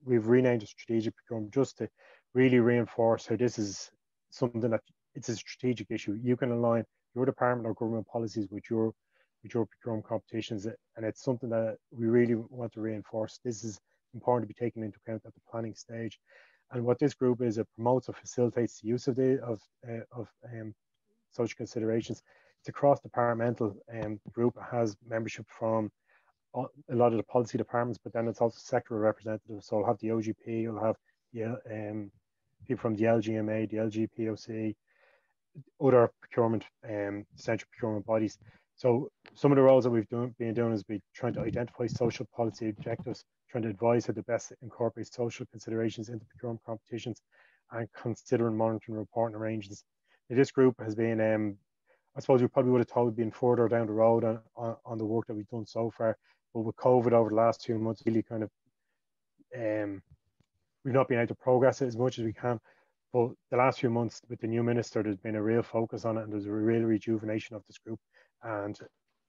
S5: we've renamed it strategic procurement just to really reinforce how this is something that it's a strategic issue. You can align your department or government policies with your procurement competitions, and it's something that we really want to reinforce. This is important to be taken into account at the planning stage. And what this group is, it promotes or facilitates the use of social considerations. It's a cross-departmental group. It has membership from a lot of the policy departments, but then it's also sectoral representatives. So we'll have the OGP, you'll have people from the LGMA, the LGPOC, other procurement, central procurement bodies. So some of the roles that we've been doing is trying to identify social policy objectives, trying to advise how to best incorporate social considerations into procurement competitions, and considering monitoring, reporting arrangements. Now, this group has been, I suppose we probably would have thought we'd been further down the road on the work that we've done so far, but with COVID over the last 2 months, really kind of, we've not been able to progress it as much as we can. But the last few months with the new minister, there's been a real focus on it, and there's a real rejuvenation of this group. And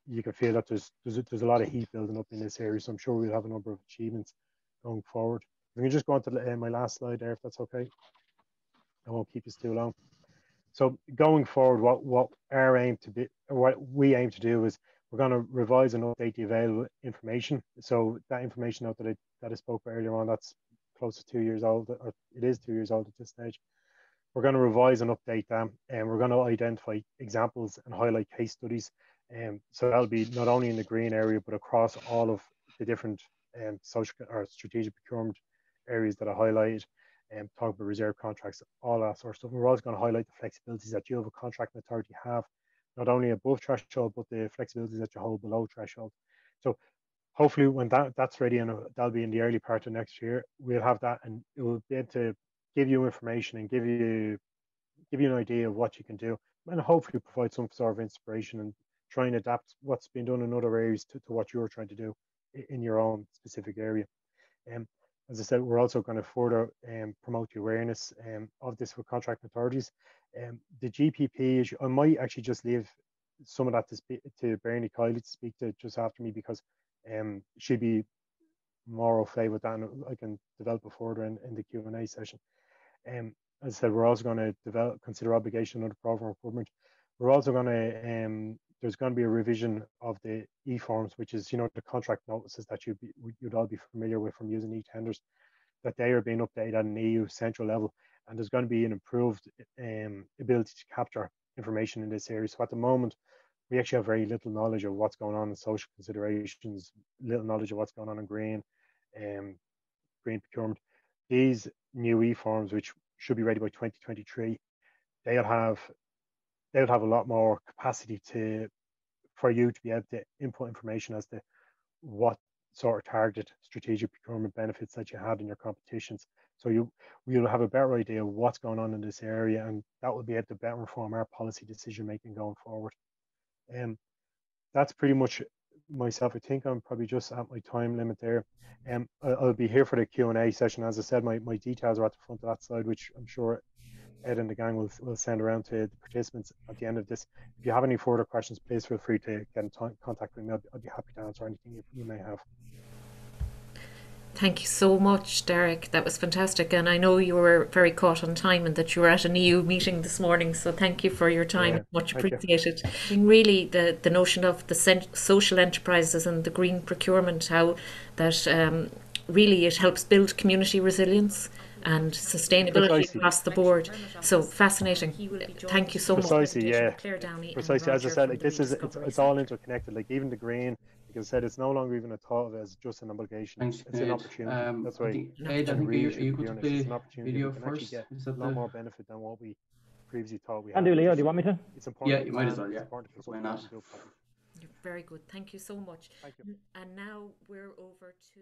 S5: you can feel that there's a lot of heat building up in this area. So I'm sure we'll have a number of achievements going forward. We can just go on to my last slide there, if that's okay. I won't keep us too long. So going forward, what our aim to be, or what we aim to do is we're going to revise and update the available information. So that information out that I spoke about earlier on, that's close to 2 years old, or it is 2 years old at this stage. We're going to revise and update them, and we're going to identify examples and highlight case studies. So that'll be not only in the green area, but across all of the different social or strategic procurement areas that I highlighted, and talk about reserve contracts, all that sort of stuff. And we're also going to highlight the flexibilities that you, as a contracting authority, have, not only above threshold, but the flexibilities that you hold below threshold. So hopefully when that's ready, and that'll be in the early part of next year, we'll have that, and it will be able to give you information and give you an idea of what you can do, and hopefully provide some sort of inspiration and try and adapt what's been done in other areas to what you're trying to do in your own specific area. As I said, we're also going to further promote the awareness of this for contract authorities. The GPP issue, I might actually just leave some of that to Bernie Kiley to speak to just after me, because she'd be more au fait with that, and I can develop it further in the Q&A session. As I said, we're also going to consider obligation under program improvement. We're also going to there's going to be a revision of the e-forms, which is, the contract notices that you'd all be familiar with from using e-tenders, that they are being updated at an EU central level, and there's going to be an improved ability to capture information in this area. So at the moment, we actually have very little knowledge of what's going on in social considerations, little knowledge of what's going on in green procurement. These new e-forms, which should be ready by 2023, they'll have a lot more capacity for you to be able to input information as to what sort of targeted strategic procurement benefits that you had in your competitions. So we'll have a better idea of what's going on in this area, and that will be able to better inform our policy decision making going forward. That's pretty much myself. I think I'm probably just at my time limit there. I'll be here for the Q&A session. As I said, my details are at the front of that slide, which I'm sure Ed and the gang will send around to the participants at the end of this. If you have any further questions, please feel free to get in contact with me. I'd be happy to answer anything you may have.
S1: Thank you so much, Derek. That was fantastic. And I know you were very caught on time and that you were at an EU meeting this morning. So thank you for your time. Yeah, much appreciated. And really, the notion of the social enterprises and the green procurement, how that really it helps build community resilience and sustainability across the board. So fascinating. Thank you so much.
S5: Precisely, yeah. Precisely. As I said, it's all interconnected. Like even the green, like I said, it's no longer even a thought of it as just an obligation.
S6: Thanks,
S5: it's an opportunity. That's why it's an opportunity.
S6: Video
S5: we can
S6: first.
S5: actually get a lot more benefit than what we previously thought we had.
S2: And do Leo, do you want me to?
S5: It's important.
S6: Yeah, you might as well. Yeah.
S5: Why not?
S1: Very good. Thank you so much.
S5: Thank you.
S1: And now we're over to.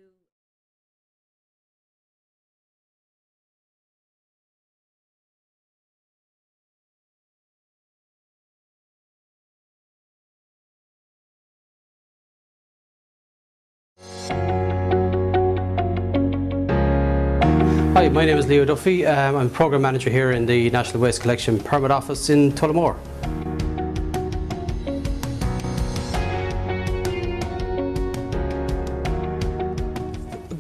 S7: Hi, my name is Leo Duffy. I'm a Programme Manager here in the National Waste Collection Permit Office in Tullamore.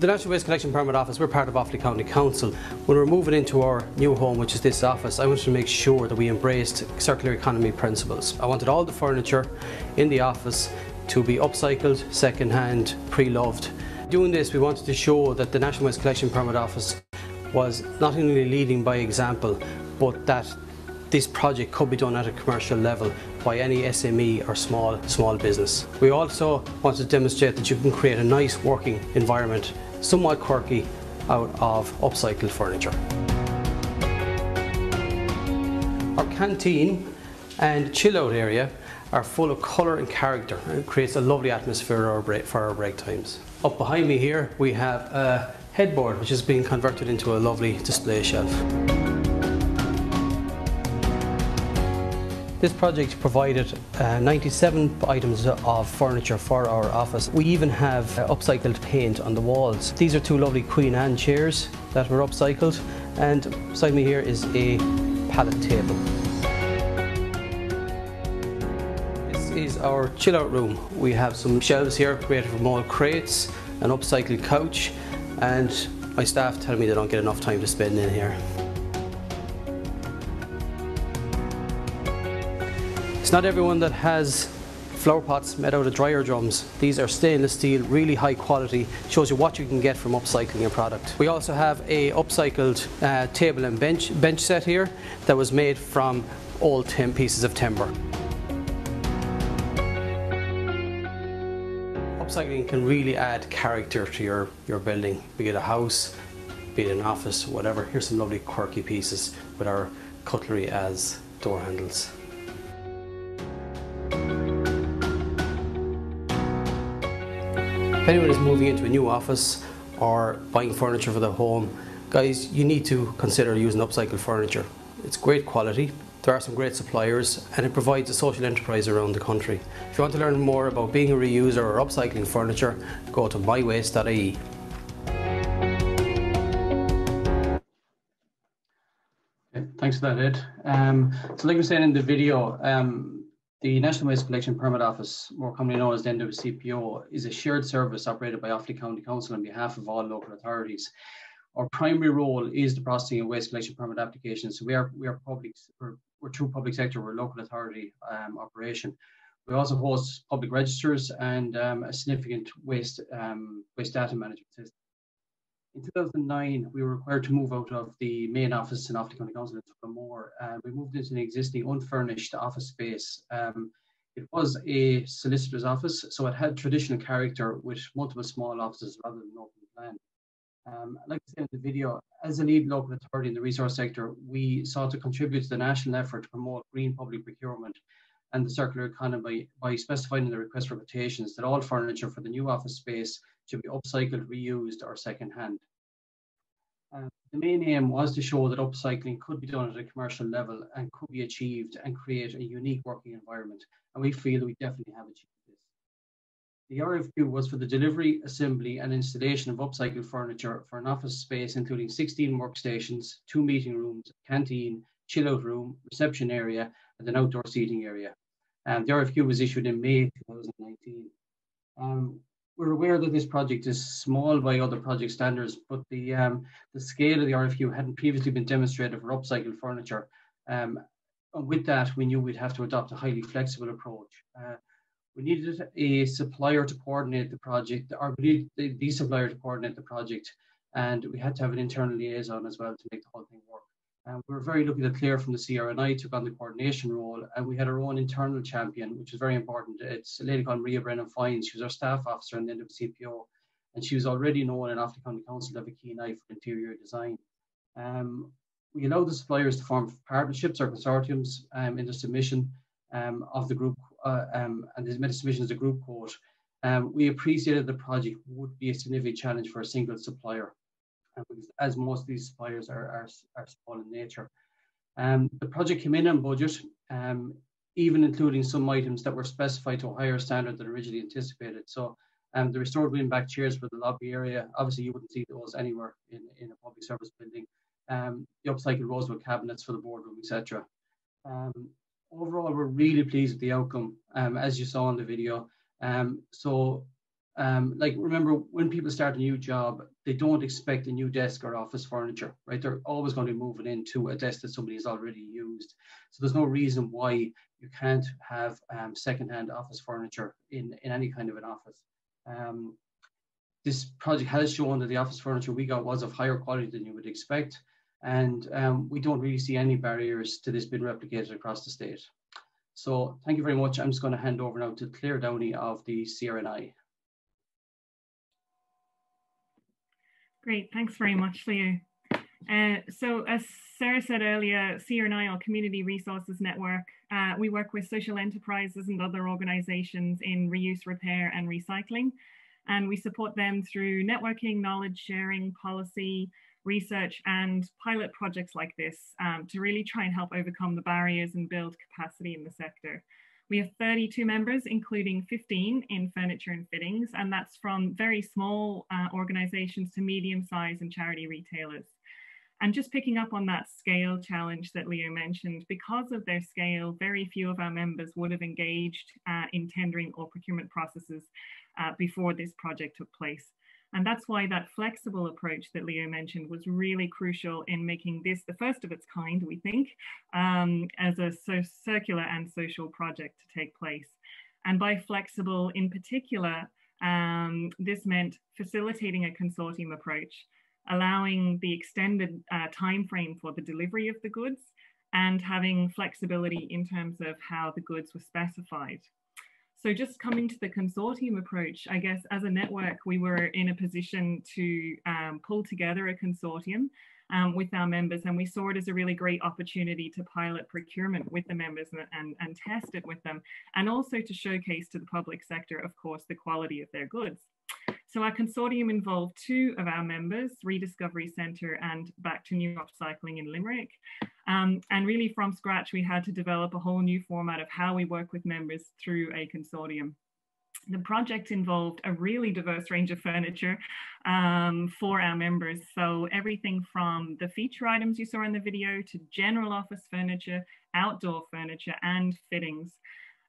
S7: The National Waste Collection Permit Office, we're part of Offaly County Council. When we're moving into our new home, which is this office, I wanted to make sure that we embraced circular economy principles. I wanted all the furniture in the office to be upcycled, second-hand, pre-loved. Doing this, we wanted to show that the National Waste Collection Permit Office was not only leading by example, but that this project could be done at a commercial level by any SME or small business. We also wanted to demonstrate that you can create a nice working environment, somewhat quirky, out of upcycled furniture. Our canteen and chill out area are full of colour and character, and it creates a lovely atmosphere for our break times. Up behind me here we have a headboard which is being converted into a lovely display shelf. This project provided 97 items of furniture for our office. We even have upcycled paint on the walls. These are two lovely Queen Anne chairs that were upcycled, and beside me here is a pallet table. This is our chill out room. We have some shelves here created from old crates, an upcycled couch, and my staff tell me they don't get enough time to spend in here. It's not everyone that has flower pots made out of dryer drums. These are stainless steel, really high quality, shows you what you can get from upcycling your product. We also have a upcycled table and bench set here that was made from old pieces of timber. Upcycling can really add character to your building, be it a house, be it an office, whatever. Here's some lovely quirky pieces with our cutlery as door handles. If anyone is moving into a new office or buying furniture for their home, guys, you need to consider using upcycled furniture. It's great quality, there are some great suppliers, and it provides a social enterprise around the country. If you want to learn more about being a reuser or upcycling furniture, go to mywaste.ie.
S6: Thanks for that, Ed. So like we said in the video, the National Waste Collection Permit Office, more commonly known as the NWCPO, is a shared service operated by Offaly County Council on behalf of all local authorities. Our primary role is the processing of waste collection permit applications. So we're true public sector, we're a local authority operation. We also host public registers and a significant waste data management system. In 2009, we were required to move out of the main office in Offaly County Council in Tullamore. We moved into an existing unfurnished office space. It was a solicitor's office, so it had traditional character with multiple small offices rather than open plan. Like I said in the video, as a lead local authority in the resource sector, we sought to contribute to the national effort to promote green public procurement and the circular economy by specifying in the request for quotations that all furniture for the new office space should be upcycled, reused, or second-hand. The main aim was to show that upcycling could be done at a commercial level and could be achieved and create a unique working environment. And we feel we definitely have achieved this. The RFQ was for the delivery, assembly, and installation of upcycled furniture for an office space including 16 workstations, 2 meeting rooms, canteen, chill-out room, reception area, and an outdoor seating area. The RFQ was issued in May 2019. We're aware that this project is small by other project standards, but the scale of the RFQ hadn't previously been demonstrated for upcycled furniture. And with that, we knew we'd have to adopt a highly flexible approach. We needed a supplier to coordinate the project, or we needed the supplier to coordinate the project, and we had to have an internal liaison as well to make the whole thing work. We were very lucky that Claire from the CR&I took on the coordination role, and we had our own internal champion, which is very important. It's a lady called Maria Brennan Fines. She was our staff officer in the NWCPO, and she was already known in Offaly County Council to have a keen eye for interior design. We allowed the suppliers to form partnerships or consortiums in the submission of the group, and they made a submission as a group quote. We appreciated the project would be a significant challenge for a single supplier, as most of these suppliers are small in nature. The project came in on budget, even including some items that were specified to a higher standard than originally anticipated. So the restored wing-back chairs for the lobby area, obviously you wouldn't see those anywhere in a public service building. The upcycled rosewood cabinets for the boardroom, etc. Overall, we're really pleased with the outcome, as you saw in the video. Like, remember, when people start a new job, they don't expect a new desk or office furniture, right? They're always going to be moving into a desk that somebody has already used. So there's no reason why you can't have secondhand office furniture in any kind of an office. This project has shown that the office furniture we got was of higher quality than you would expect. And we don't really see any barriers to this being replicated across the state. So thank you very much. I'm just going to hand over now to Claire Downey of the CR&I.
S8: Great, thanks very much, Leo. So as Sarah said earlier, CR&I, our Community Resources Network, we work with social enterprises and other organisations in reuse, repair and recycling. And we support them through networking, knowledge sharing, policy, research and pilot projects like this to really try and help overcome the barriers and build capacity in the sector. We have 32 members, including 15 in furniture and fittings, and that's from very small organisations to medium-sized and charity retailers. And just picking up on that scale challenge that Leo mentioned, because of their scale, very few of our members would have engaged in tendering or procurement processes before this project took place. And that's why that flexible approach that Leo mentioned was really crucial in making this the first of its kind, we think, as a circular and social project to take place. And by flexible in particular, this meant facilitating a consortium approach, allowing the extended time frame for the delivery of the goods, and having flexibility in terms of how the goods were specified. So just coming to the consortium approach, I guess as a network, we were in a position to pull together a consortium with our members, and we saw it as a really great opportunity to pilot procurement with the members and test it with them, and also to showcase to the public sector, of course, the quality of their goods. So our consortium involved 2 of our members, Rediscovery Centre and Back to New Upcycling in Limerick. And really from scratch, we had to develop a whole new format of how we work with members through a consortium. The project involved a really diverse range of furniture for our members. So everything from the feature items you saw in the video to general office furniture, outdoor furniture, and fittings.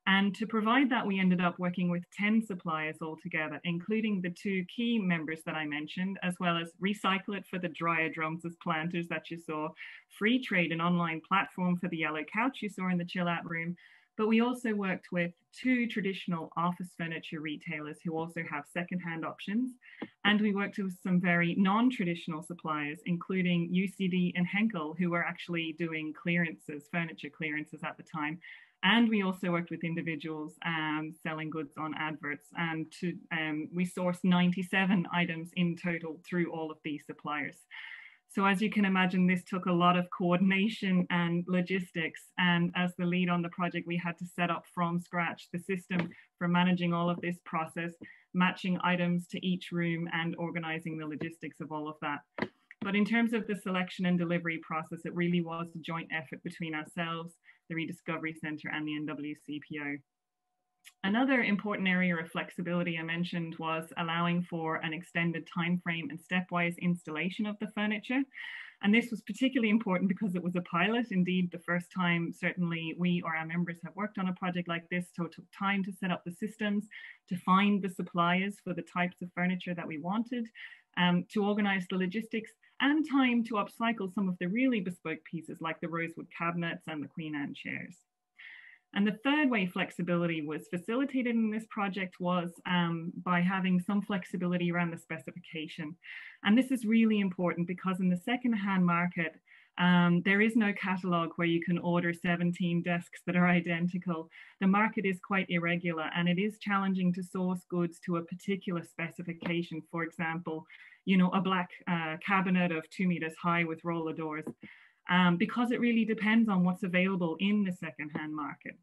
S8: And to provide that, we ended up working with 10 suppliers altogether, including the 2 key members that I mentioned, as well as Recycle It for the dryer drums as planters that you saw, Free Trade, an online platform for the yellow couch you saw in the chill out room. But we also worked with 2 traditional office furniture retailers who also have secondhand options. And we worked with some very non-traditional suppliers, including UCD and Henkel, who were actually doing clearances, furniture clearances at the time. And we also worked with individuals selling goods on adverts, and we sourced 97 items in total through all of these suppliers. So as you can imagine, this took a lot of coordination and logistics. And as the lead on the project, we had to set up from scratch the system for managing all of this process, matching items to each room and organizing the logistics of all of that. But in terms of the selection and delivery process, it really was a joint effort between ourselves, the Rediscovery Centre, and the NWCPO. Another important area of flexibility I mentioned was allowing for an extended time frame and stepwise installation of the furniture. And this was particularly important because it was a pilot. Indeed, the first time certainly we or our members have worked on a project like this, so it took time to set up the systems, to find the suppliers for the types of furniture that we wanted, to organize the logistics, and time to upcycle some of the really bespoke pieces like the rosewood cabinets and the Queen Anne chairs. And the third way flexibility was facilitated in this project was by having some flexibility around the specification. And this is really important because in the secondhand market, there is no catalogue where you can order 17 desks that are identical. The market is quite irregular, and it is challenging to source goods to a particular specification. For example, you know, a black cabinet of 2 meters high with roller doors. Because it really depends on what's available in the secondhand market.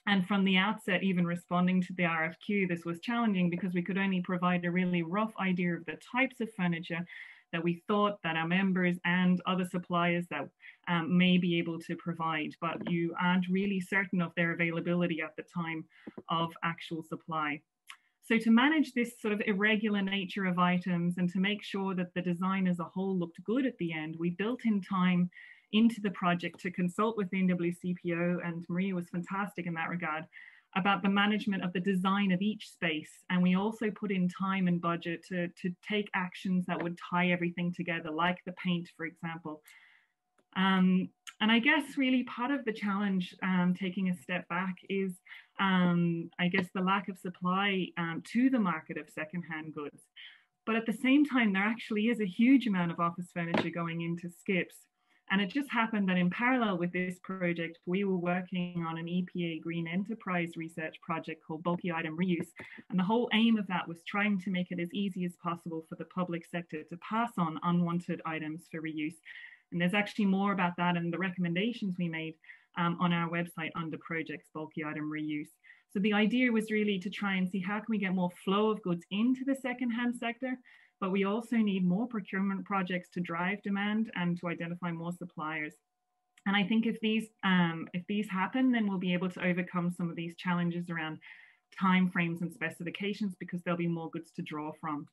S8: And from the outset, even responding to the RFQ, this was challenging because we could only provide a really rough idea of the types of furniture that we thought that our members and other suppliers that may be able to provide, but you aren't really certain of their availability at the time of actual supply. So to manage this sort of irregular nature of items and to make sure that the design as a whole looked good at the end, we built in time into the project to consult with the NWCPO, and Maria was fantastic in that regard, about the management of the design of each space. And we also put in time and budget to take actions that would tie everything together, like the paint, for example. And I guess really part of the challenge, taking a step back, is I guess the lack of supply to the market of secondhand goods. But at the same time, there actually is a huge amount of office furniture going into skips. And it just happened that in parallel with this project, we were working on an EPA Green Enterprise research project called Bulky Item Reuse. And the whole aim of that was trying to make it as easy as possible for the public sector to pass on unwanted items for reuse. And there's actually more about that and the recommendations we made on our website under projects Bulky Item Reuse. So the idea was really to try and see how can we get more flow of goods into the secondhand sector, but we also need more procurement projects to drive demand and to identify more suppliers. And I think if these happen, then we'll be able to overcome some of these challenges around timeframes and specifications because there'll be more goods to draw from.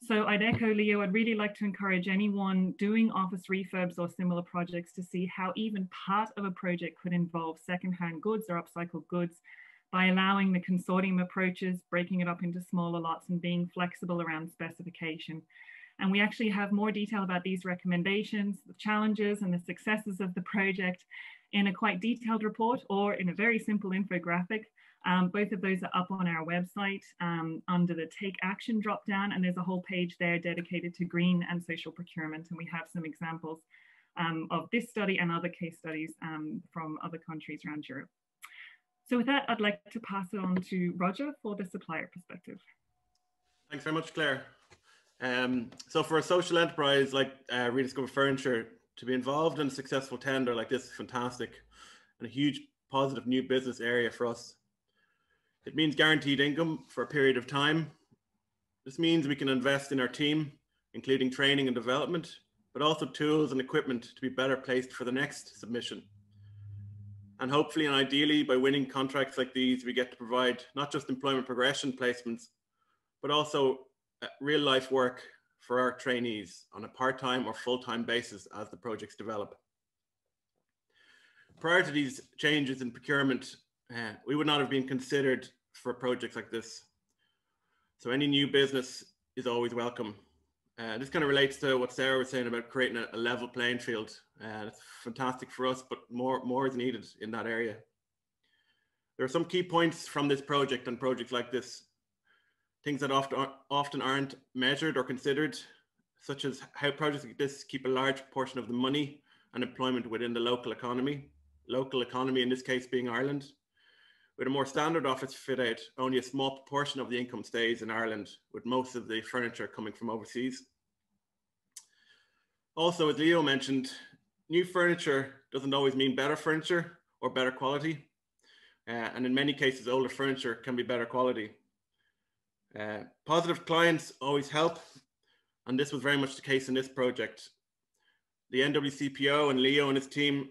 S8: So I'd echo Leo, I'd really like to encourage anyone doing office refurbs or similar projects to see how even part of a project could involve secondhand goods or upcycled goods by allowing the consortium approaches, breaking it up into smaller lots and being flexible around specification. And we actually have more detail about these recommendations, the challenges and the successes of the project in a quite detailed report or in a very simple infographic Both of those are up on our website under the Take Action drop down, and there's a whole page there dedicated to green and social procurement, and we have some examples of this study and other case studies from other countries around Europe. So with that, I'd like to pass it on to Roger for the supplier perspective.
S9: Thanks very much, Claire. So for a social enterprise like Rediscovery Furniture to be involved in a successful tender like this is fantastic and a huge positive new business area for us. It means guaranteed income for a period of time. This means we can invest in our team, including training and development, but also tools and equipment to be better placed for the next submission. And hopefully and ideally, by winning contracts like these, we get to provide not just employment progression placements, but also real life work for our trainees on a part-time or full-time basis as the projects develop. Prior to these changes in procurement, we would not have been considered for projects like this. So any new business is always welcome. This kind of relates to what Sarah was saying about creating a level playing field. It's fantastic for us, but more is needed in that area. There are some key points from this project and projects like this, things that often aren't measured or considered, such as how projects like this keep a large portion of the money and employment within the local economy. Local economy in this case being Ireland. With a more standard office fit out, only a small proportion of the income stays in Ireland, with most of the furniture coming from overseas. Also, as Leo mentioned, new furniture doesn't always mean better furniture or better quality. And in many cases, older furniture can be better quality. Positive clients always help. And this was very much the case in this project. The NWCPO and Leo and his team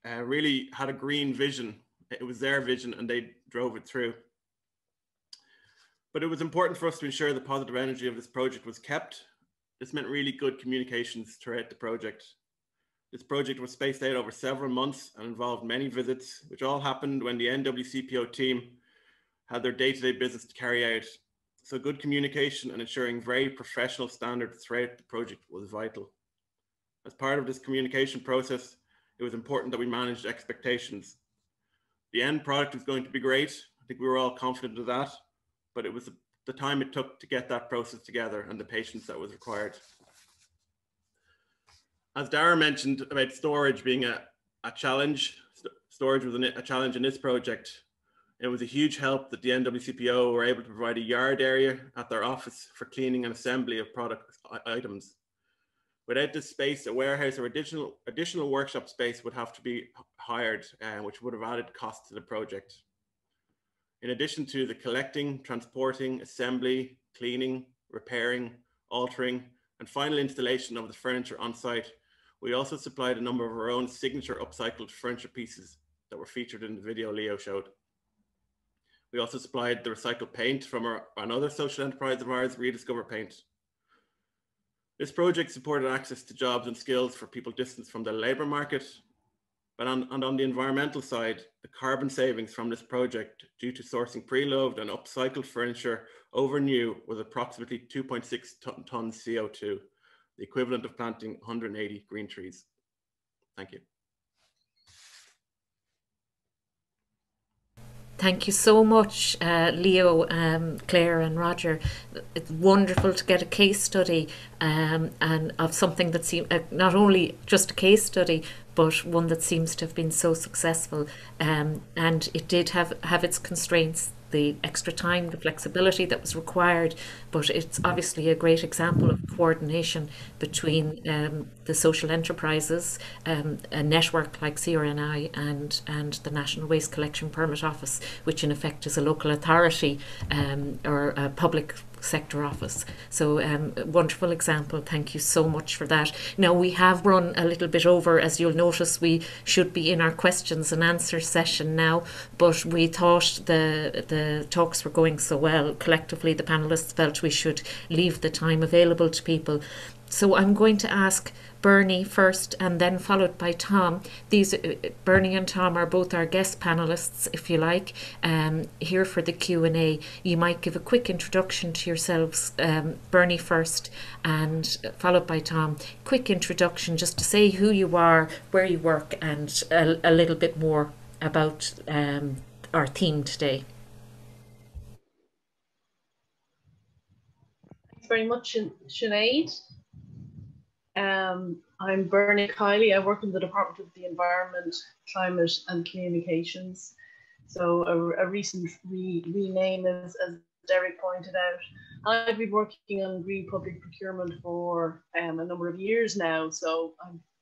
S9: really had a green vision. It was their vision and they drove it through. But it was important for us to ensure the positive energy of this project was kept. This meant really good communications throughout the project. This project was spaced out over several months and involved many visits, which all happened when the NWCPO team had their day-to-day business to carry out. So good communication and ensuring very professional standards throughout the project was vital. As part of this communication process, it was important that we managed expectations. The end product was going to be great. I think we were all confident of that, but it was the time it took to get that process together and the patience that was required. As Dara mentioned about storage being a challenge, storage was a challenge in this project. It was a huge help that the NWCPO were able to provide a yard area at their office for cleaning and assembly of product items. Without this space, a warehouse or additional workshop space would have to be hired, which would have added cost to the project. In addition to the collecting, transporting, assembly, cleaning, repairing, altering, and final installation of the furniture on site, we also supplied a number of our own signature upcycled furniture pieces that were featured in the video Leo showed. We also supplied the recycled paint from another social enterprise of ours, Rediscover Paint. This project supported access to jobs and skills for people distanced from the labour market. And on the environmental side, the carbon savings from this project due to sourcing pre-loved and upcycled furniture over new was approximately 2.6 tons CO2, the equivalent of planting 180 green trees. Thank you.
S1: Thank you so much, Leo, Claire and Roger. It's wonderful to get a case study and of something that seems not only just a case study, but one that seems to have been so successful. And it did have its constraints, the extra time, the flexibility that was required, but it's obviously a great example of coordination between the social enterprises, a network like CRNI and the National Waste Collection Permit Office, which in effect is a local authority or a public sector office. So wonderful example. Thank you so much for that. Now we have run a little bit over, as you'll notice. We should be in our questions and answers session now, but we thought the talks were going so well collectively, the panelists felt we should leave the time available to people. So I'm going to ask Bernie first and then followed by Tom. These Bernie and Tom are both our guest panelists, if you like, here for the Q&A. You might give a quick introduction to yourselves, Bernie first and followed by Tom. Quick introduction just to say who you are, where you work, and a little bit more about our theme today.
S10: Thanks very much, Sinead. I'm Bernie Kiley. I work in the Department of the Environment, Climate and Communications. So a recent rename, as Derek pointed out. I've been working on green public procurement for a number of years now. So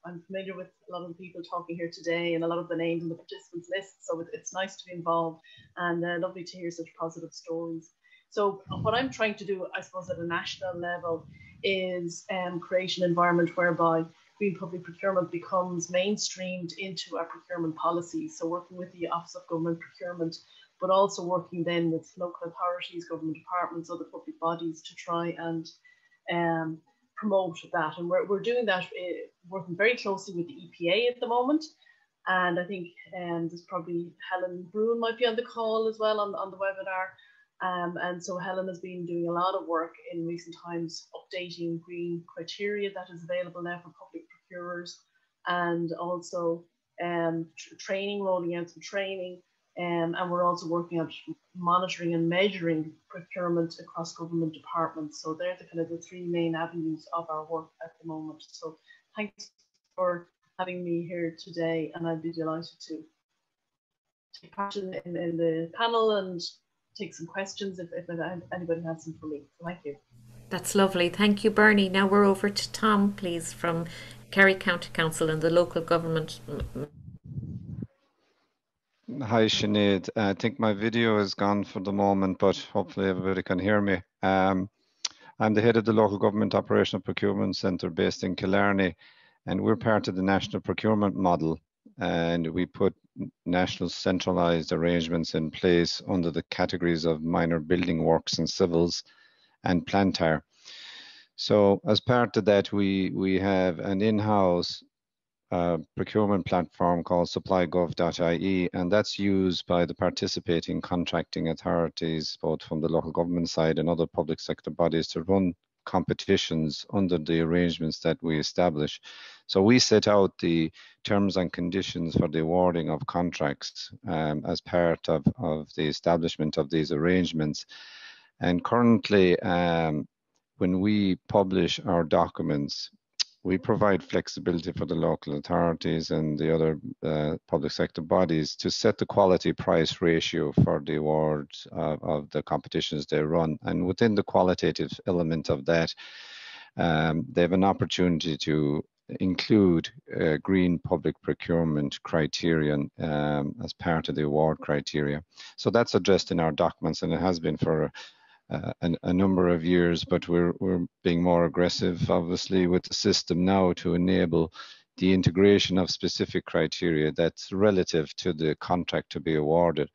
S10: I'm familiar with a lot of the people talking here today and a lot of the names on the participants list. So it's nice to be involved and lovely to hear such positive stories. So what I'm trying to do, I suppose, at a national level is create an environment whereby green public procurement becomes mainstreamed into our procurement policies. So working with the Office of Government Procurement, but also working then with local authorities, government departments, other public bodies to try and promote that. And we're doing that, working very closely with the EPA at the moment. And I think there's probably Helen Bruin might be on the call as well on the webinar. And so Helen has been doing a lot of work in recent times, updating green criteria that is available now for public procurers, and also training, rolling out some training. And we're also working on monitoring and measuring procurement across government departments. So they're the kind of the three main avenues of our work at the moment. So thanks for having me here today, and I'd be delighted to take part in the panel and take some questions if anybody has some for me. So thank you.
S1: That's lovely. Thank you, Bernie. Now we're over to Tom, please, from Kerry County Council and the local government.
S11: Hi, Sinead. I think my video is gone for the moment, but hopefully everybody can hear me. I'm the head of the local government operational procurement centre based in Killarney, and we're part of the national procurement model. And we put national centralised arrangements in place under the categories of minor building works and civils and plant hire. So as part of that, we have an in-house procurement platform called supplygov.ie, and that's used by the participating contracting authorities, both from the local government side and other public sector bodies, to run competitions under the arrangements that we establish. So we set out the terms and conditions for the awarding of contracts as part of the establishment of these arrangements. And currently, when we publish our documents, we provide flexibility for the local authorities and the other public sector bodies to set the quality price ratio for the awards of the competitions they run. And within the qualitative element of that, they have an opportunity to include green public procurement criterion as part of the award criteria. So that's addressed in our documents, and it has been for a number of years, but we're being more aggressive, obviously, with the system now to enable the integration of specific criteria that's relative to the contract to be awarded.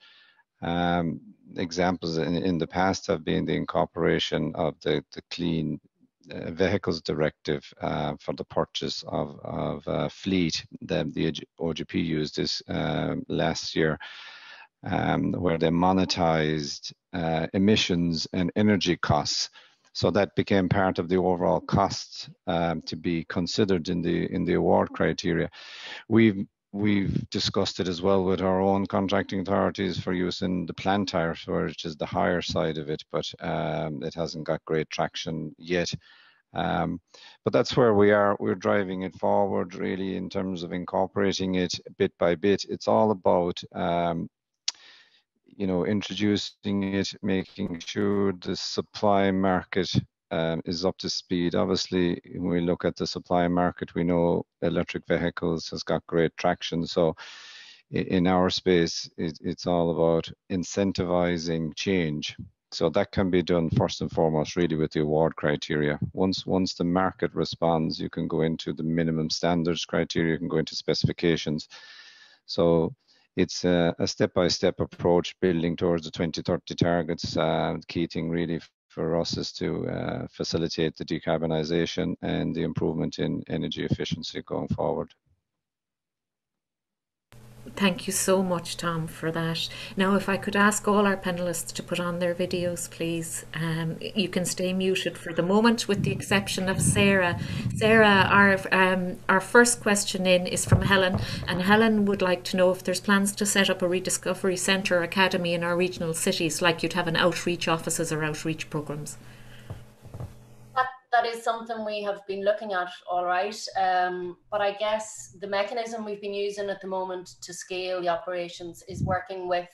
S11: Examples in the past have been the incorporation of the Clean Vehicles Directive for the purchase of fleet. The OGP used this last year, where they monetized emissions and energy costs. So that became part of the overall cost to be considered in the award criteria. We've discussed it as well with our own contracting authorities for use in the plant hire, which is the higher side of it, but it hasn't got great traction yet. But that's where we are. We're driving it forward really in terms of incorporating it bit by bit. It's all about introducing it, making sure the supply market is up to speed. Obviously, when we look at the supply market, we know electric vehicles has got great traction. So in our space, it's all about incentivizing change. So that can be done first and foremost really with the award criteria. Once the market responds, you can go into the minimum standards criteria, you can go into specifications. So it's a step-by-step approach building towards the 2030 targets. The key thing really for us is to facilitate the decarbonisation and the improvement in energy efficiency going forward.
S1: Thank you so much, Tom, for that. Now, if I could ask all our panelists to put on their videos, please. You can stay muted for the moment, with the exception of Sarah. Sarah, our first question in is from Helen, and Helen would like to know if there's plans to set up a Rediscovery Centre academy in our regional cities, like you'd have an outreach offices or outreach programmes.
S3: That is something we have been looking at, all right. But I guess the mechanism we've been using at the moment to scale the operations is working with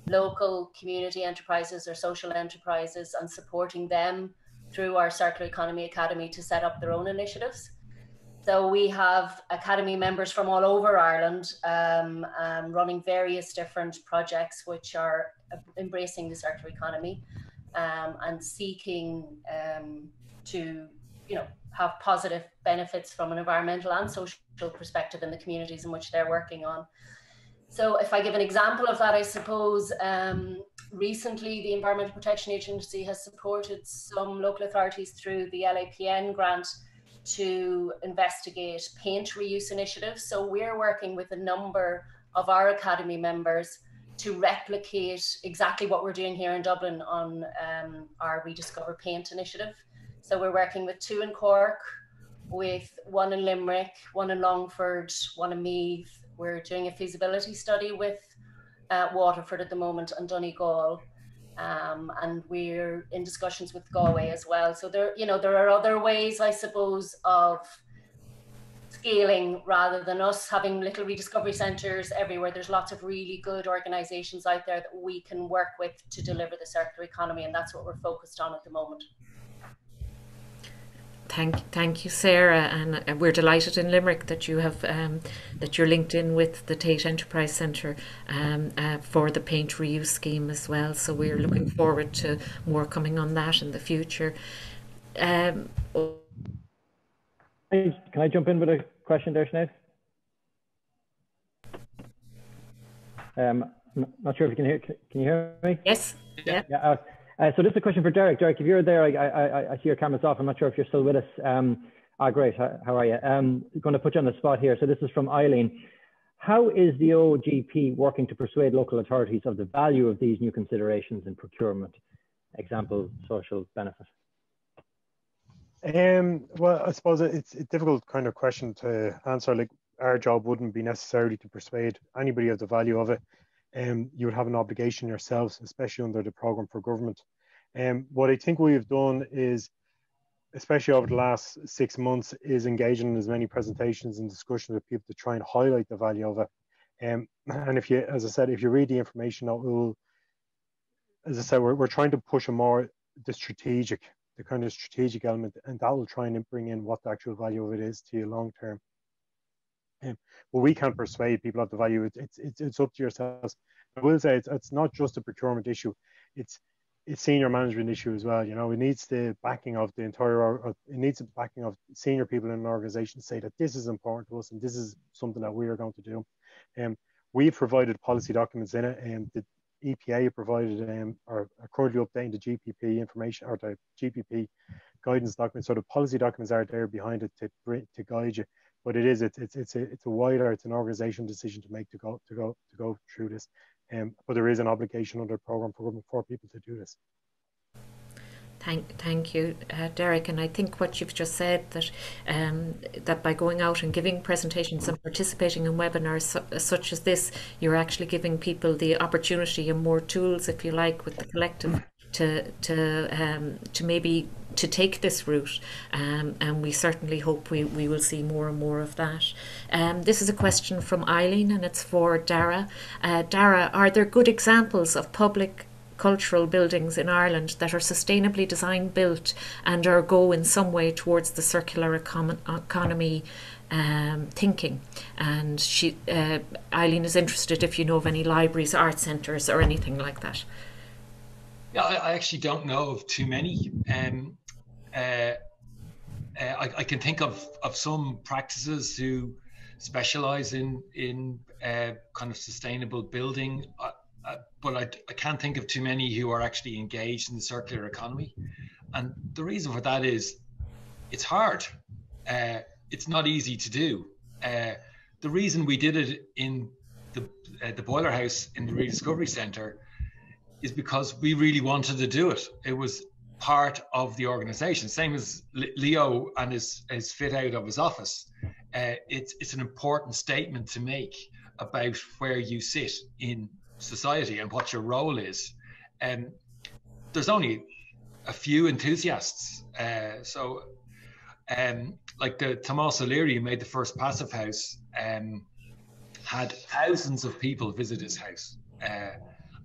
S3: local community enterprises or social enterprises and supporting them through our Circular Economy Academy to set up their own initiatives. So we have Academy members from all over Ireland running various different projects which are embracing the circular economy and seeking to, have positive benefits from an environmental and social perspective in the communities in which they're working on. So if I give an example of that, I suppose recently the Environmental Protection Agency has supported some local authorities through the LAPN grant to investigate paint reuse initiatives. So we're working with a number of our Academy members to replicate exactly what we're doing here in Dublin on our Rediscover Paint initiative. So we're working with 2 in Cork, with 1 in Limerick, 1 in Longford, 1 in Meath. We're doing a feasibility study with Waterford at the moment and Donegal. And we're in discussions with Galway as well. So there are other ways, I suppose, of scaling rather than us having little rediscovery centres everywhere. There's lots of really good organisations out there that we can work with to deliver the circular economy, and that's what we're focused on at the moment.
S1: Thank you, Sarah, and we're delighted in Limerick that you have that you're linked in with the Tate Enterprise Centre for the paint reuse scheme as well. So we're looking forward to more coming on that in the future.
S2: Can I jump in with a question there, Sinead? Not sure if you can hear. Can you hear me?
S1: Yes. Yeah.
S2: So this is a question for Derek. Derek, if you're there, I see your camera's off. I'm not sure if you're still with us. Great. How are you? I'm going to put you on the spot here. So this is from Eileen. How is the OGP working to persuade local authorities of the value of these new considerations in procurement? Example, social benefit.
S5: Well, I suppose it's a difficult kind of question to answer. Like, our job wouldn't be necessarily to persuade anybody of the value of it. You would have an obligation yourselves, especially under the programme for government. What I think we've done is, especially over the last 6 months, is engaging in as many presentations and discussions with people to try and highlight the value of it. And if you, as I said, if you read the information, it will, as I said, we're trying to push a more the kind of strategic element, and that will try and bring in what the actual value of it is to you long term. Well, we can't persuade people of the value. It's up to yourselves. I will say it's not just a procurement issue. It's senior management issue as well. It needs the backing of the entire. It needs the backing of senior people in an organisation to say that this is important to us and this is something that we are going to do. We've provided policy documents in it, and the EPA provided are currently updating the GPP information, or the GPP guidance documents. So the policy documents are there behind it to guide you. But it's a wider, it's an organisation decision to make to go through this. But there is an obligation under the programme for people to do this.
S1: Thank you, Derek. And I think what you've just said, that that by going out and giving presentations and participating in webinars such as this, you're actually giving people the opportunity and more tools, if you like, with the collective to maybe to take this route, and we certainly hope we will see more and more of that. This is a question from Eileen, and it's for Dara. Dara, are there good examples of public cultural buildings in Ireland that are sustainably designed, built, and or go in some way towards the circular economy thinking? And Eileen is interested if you know of any libraries, art centres, or anything like that.
S4: Yeah, I actually don't know of too many. I can think of some practices who specialise in kind of sustainable building, but I can't think of too many who are actually engaged in the circular economy. And the reason for that is it's hard. It's not easy to do. The reason we did it in the the boiler house in the Rediscovery Centre is because we really wanted to do it. It was part of the organisation, same as Leo and his fit out of his office. It's an important statement to make about where you sit in society and what your role is. There's only a few enthusiasts. Like the Tomás O'Leary, who made the first passive house, had thousands of people visit his house.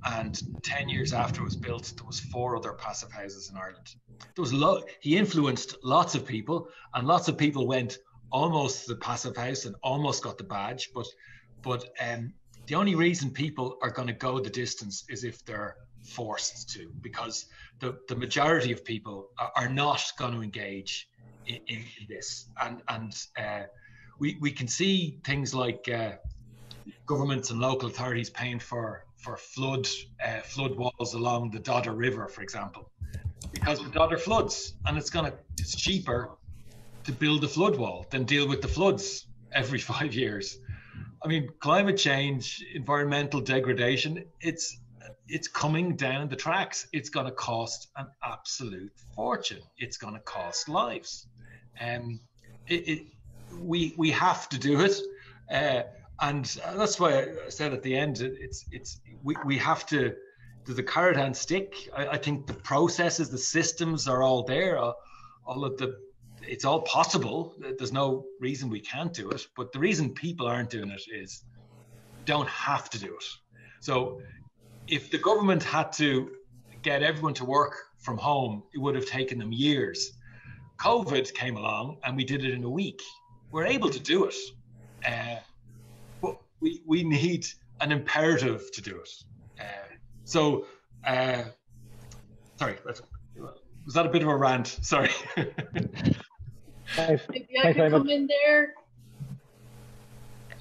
S4: And 10 years after it was built, there was 4 other passive houses in Ireland. There was he influenced lots of people, and lots of people went almost to the passive house and almost got the badge. But the only reason people are going to go the distance is if they're forced to, because the majority of people are not going to engage in this. And we can see things like governments and local authorities paying for flood walls along the Dodder River, for example, because the Dodder floods, and it's cheaper to build a flood wall than deal with the floods every 5 years. I mean, climate change, environmental degradation, it's coming down the tracks. It's going to cost an absolute fortune. It's going to cost lives. We have to do it. And that's why I said at the end, we have to do the carrot and stick. I think the processes, the systems are all there. It's all possible. There's no reason we can't do it. But the reason people aren't doing it is don't have to do it. So if the government had to get everyone to work from home, it would have taken them years. COVID came along and we did it in a week. We're able to do it. But we need an imperative to do it. Sorry, was that a bit of a rant? Sorry.
S10: Maybe I can come in there.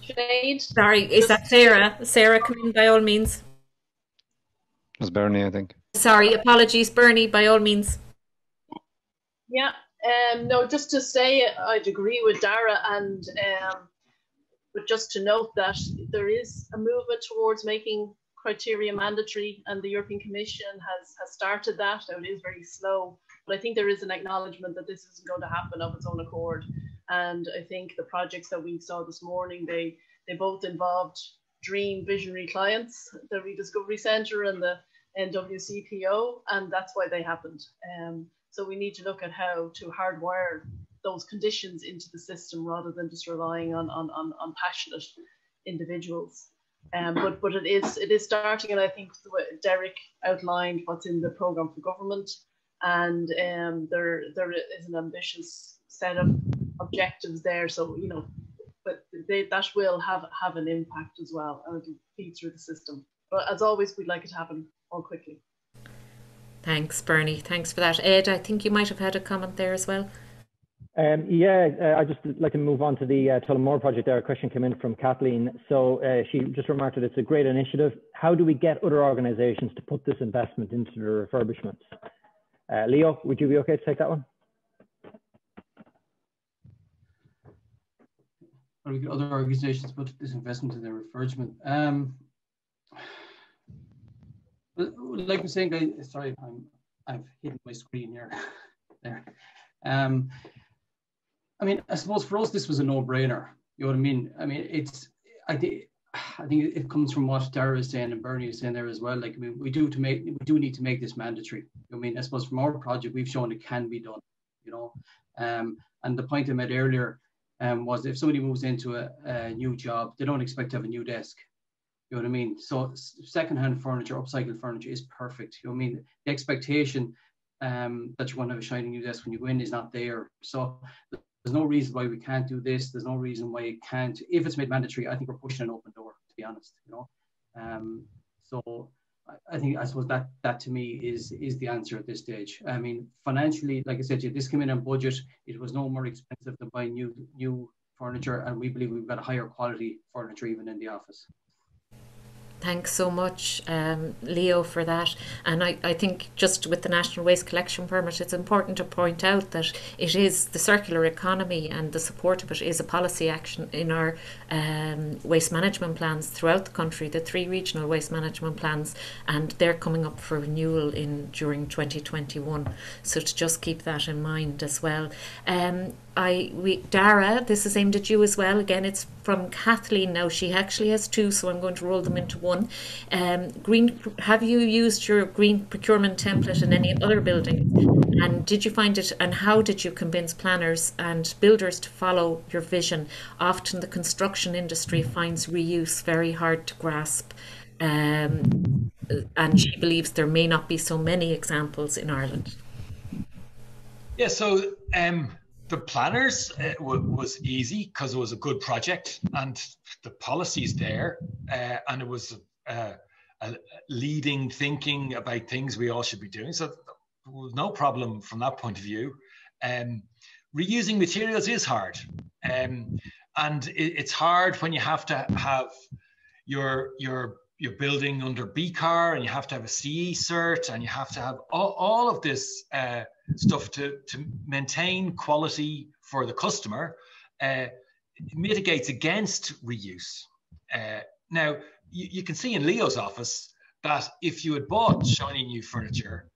S10: Sinead?
S1: Sorry, is that Sarah? Sarah, come in by all means.
S11: It was Bernie, I think.
S1: Sorry, apologies, Bernie, by all means.
S10: Yeah, no, just to say I'd agree with Dara, and but just to note that there is a movement towards making criteria mandatory, and the European Commission has started that. Now, it is very slow, but I think there is an acknowledgement that this isn't going to happen of its own accord. And I think the projects that we saw this morning, they both involved dream visionary clients, the Rediscovery Centre and the NWCPO, and that's why they happened. So we need to look at how to hardwire those conditions into the system rather than just relying on passionate individuals. But it is starting, and I think Derek outlined what's in the programme for government, and there is an ambitious set of objectives there. So but that will have an impact as well, and it'll feed through the system. But as always, we'd like it to happen more quickly.
S1: Thanks, Bernie. Thanks for that. Ed, I think you might have had a comment there as well.
S2: I'd just like to move on to the Tullamore project there. A question came in from Kathleen. So she just remarked that it's a great initiative. How do we get other organisations to put this investment into the refurbishments? Leo, would you be okay to take that one?
S6: How do we get other organisations to put this investment in their refurbishment? Like I'm saying, guys, sorry, I've hidden my screen here. There. I mean, I suppose for us this was a no-brainer. You know what I mean? I mean, I think it comes from what Dara is saying and Bernie is saying there as well. Like, I mean, we do need to make this mandatory. I mean, I suppose from our project we've shown it can be done. And the point I made earlier was if somebody moves into a new job, they don't expect to have a new desk. You know what I mean? So second-hand furniture, upcycled furniture is perfect. You know what I mean? The expectation that you're going to have a shiny new desk when you go in is not there. So there's no reason why we can't do this. There's no reason why it can't. If it's made mandatory, I think we're pushing an open door, to be honest. So I suppose that to me is the answer at this stage. I mean, financially, like I said to you, this came in on budget. It was no more expensive than buying new furniture, and we believe we've got a higher quality furniture even in the office.
S1: Thanks so much, Leo, for that. And I think just with the National Waste Collection Permit, it's important to point out that it is the circular economy, and the support of it is a policy action in our waste management plans throughout the country, the 3 regional waste management plans, and they're coming up for renewal during 2021. So to just keep that in mind as well. Dara, this is aimed at you as well. Again, it's from Kathleen. Now she actually has 2, so I'm going to roll them into one. Have you used your green procurement template in any other buildings? And did you find it, and how did you convince planners and builders to follow your vision? Often the construction industry finds reuse very hard to grasp. And she believes there may not be so many examples in Ireland.
S4: Yeah, so the planners was easy because it was a good project and the policies there, and it was a leading thinking about things we all should be doing. So there was no problem from that point of view. Reusing materials is hard, and it's hard when you have to have your building under BCAR, and you have to have a CE cert, and you have to have all of this stuff to maintain quality for the customer. It mitigates against reuse. Now, you can see in Leo's office that if you had bought shiny new furniture,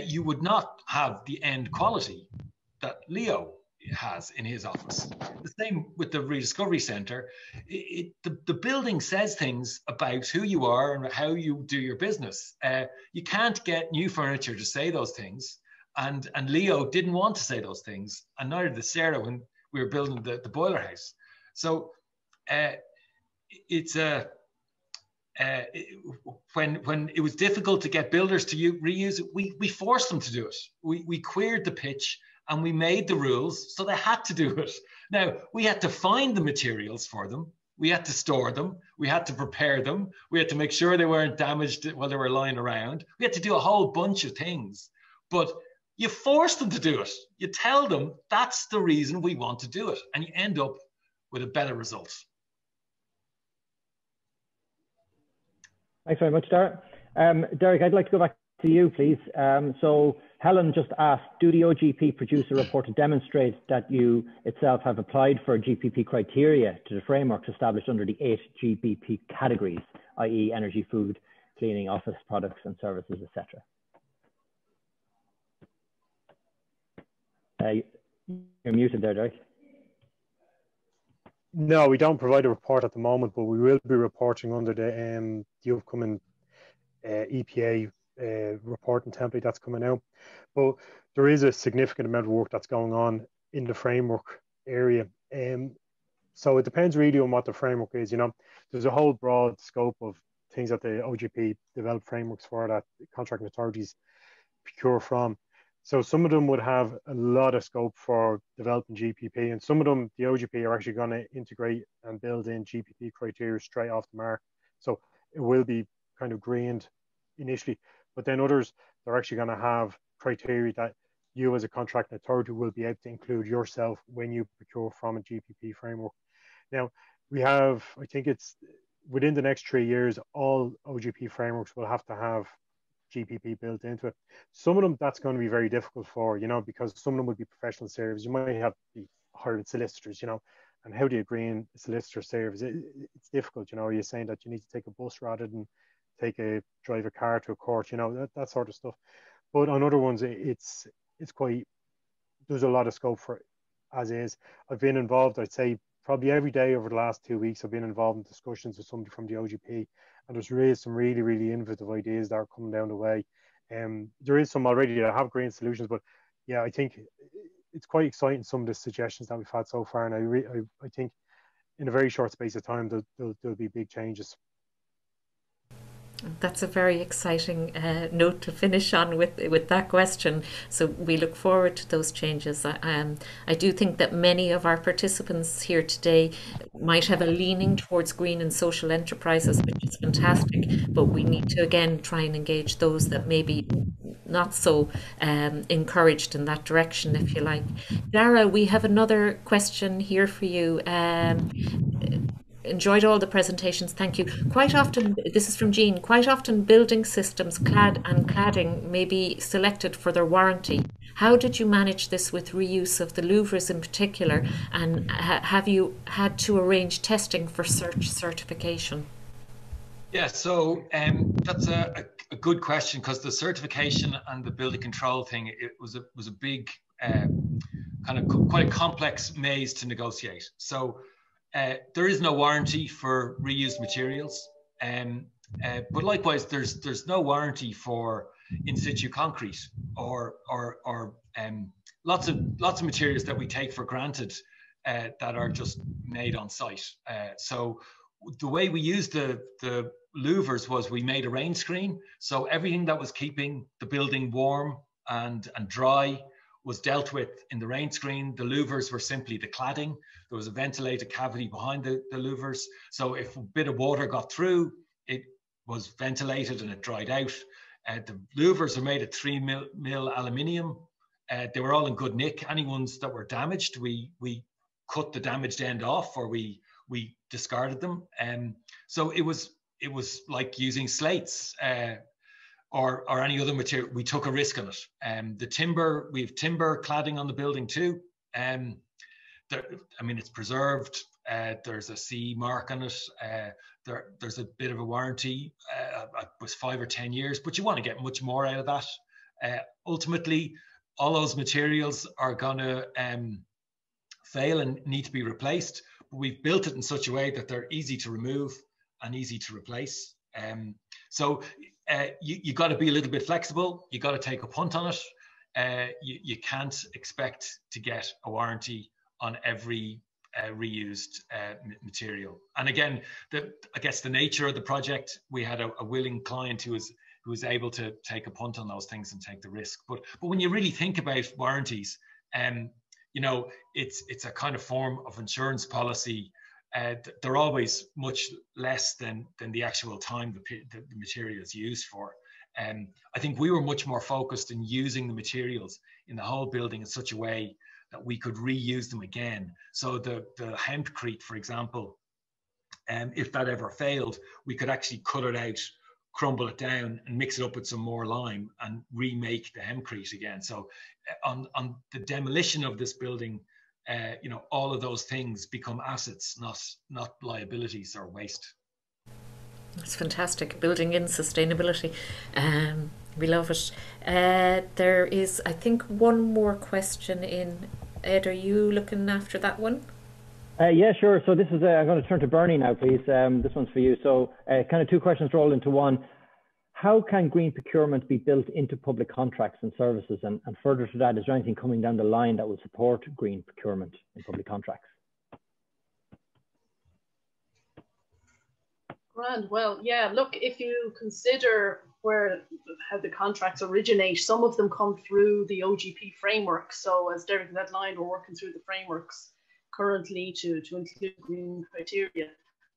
S4: you would not have the end quality that Leo has in his office. The same with the Rediscovery Centre. The building says things about who you are and how you do your business. You can't get new furniture to say those things, and Leo didn't want to say those things, and neither did Sarah when we were building the boiler house. So when it was difficult to get builders to reuse it, we forced them to do it. We queered the pitch and we made the rules, so they had to do it. Now, we had to find the materials for them. We had to store them. We had to prepare them. We had to make sure they weren't damaged while they were lying around. We had to do a whole bunch of things. But you force them to do it. You tell them that's the reason we want to do it, and you end up with a better result.
S2: Thanks very much, Derek. Derek, I'd like to go back to you, please. So Helen just asked, do the OGP produce a report to demonstrate that you itself have applied for GPP criteria to the frameworks established under the 8 GBP categories, i.e. energy, food, cleaning, office products and services, etc.? You're muted there, Derek.
S5: No, we don't provide a report at the moment, but we will be reporting under the upcoming EPA reporting template that's coming out. But there is a significant amount of work that's going on in the framework area. So it depends really on what the framework is. You know, there's a whole broad scope of things that the OGP develop frameworks for that contracting authorities procure from. So some of them would have a lot of scope for developing GPP, and some of them, the OGP are actually going to integrate and build in GPP criteria straight off the mark. So it will be kind of greened initially, but then others, they're actually going to have criteria that you as a contracting authority will be able to include yourself when you procure from a GPP framework. Now, we have, I think it's within the next 3 years, all OGP frameworks will have to have GPP built into it. Some of them that's going to be very difficult for, you know, because some of them will be professional services. You might have to be hiring solicitors, you know, and how do you agree in a solicitor service? It's difficult, you know. You're saying that you need to take a bus rather than drive a car to a court, you know, that sort of stuff. But on other ones, it's quite, there's a lot of scope for it as is. I've been involved, I'd say, probably every day over the last 2 weeks. I've been involved in discussions with somebody from the OGP, and there's really some really innovative ideas that are coming down the way. There is some already that have green solutions, but yeah, I think it's quite exciting, some of the suggestions that we've had so far, and I think in a very short space of time there'll be big changes.
S1: That's a very exciting note to finish on with that question. So we look forward to those changes. I do think that many of our participants here today might have a leaning towards green and social enterprises, which is fantastic, but we need to again try and engage those that may be not so encouraged in that direction, if you like. Dara, we have another question here for you. enjoyed all the presentations. Thank you. Quite often, this is from Jean, quite often building systems, cladding may be selected for their warranty. How did you manage this with reuse of the louvers in particular? And have you had to arrange testing for certification?
S4: Yeah, so that's a good question, because the certification and the building control thing, it was a big, kind of quite a complex maze to negotiate. So there is no warranty for reused materials, but likewise, there's no warranty for in situ concrete or lots of materials that we take for granted that are just made on site. So the way we used the louvers was we made a rain screen. So everything that was keeping the building warm and dry was dealt with in the rain screen. The louvers were simply the cladding. There was a ventilated cavity behind the louvers. So if a bit of water got through, it was ventilated and it dried out. The louvers are made of 3 mil aluminium. They were all in good nick. Any ones that were damaged, we cut the damaged end off, or we discarded them. So it was like using slates or any other material. We took a risk on it. The timber, we have timber cladding on the building too. I mean, it's preserved. There's a CE mark on it. There's a bit of a warranty. It was 5 or 10 years, but you want to get much more out of that. Ultimately, all those materials are going to fail and need to be replaced. But we've built it in such a way that they're easy to remove and easy to replace. So you got to be a little bit flexible. You got to take a punt on it. You can't expect to get a warranty on every reused material. And again, I guess the nature of the project, we had a willing client who was able to take a punt on those things and take the risk. But when you really think about warranties, you know, it's a kind of form of insurance policy. They're always much less than the actual time the material is used for. I think we were much more focused in using the materials in the whole building in such a way that we could reuse them again. So the hempcrete, for example, if that ever failed, we could actually cut it out, crumble it down, and mix it up with some more lime and remake the hempcrete again. So on the demolition of this building, you know, all of those things become assets, not liabilities or waste.
S1: That's fantastic, building in sustainability. We love it. There is, I think, one more question in. Ed, are you looking after that one?
S2: Yeah, sure. So this is, I'm going to turn to Bernie now, please. This one's for you. So kind of two questions rolled into one. How can green procurement be built into public contracts and services? And further to that, is there anything coming down the line that will support green procurement in public contracts?
S10: Grand. Well, yeah, look, if you consider how the contracts originate, some of them come through the OGP framework. So as Derek outlined, we're working through the frameworks currently to include green criteria.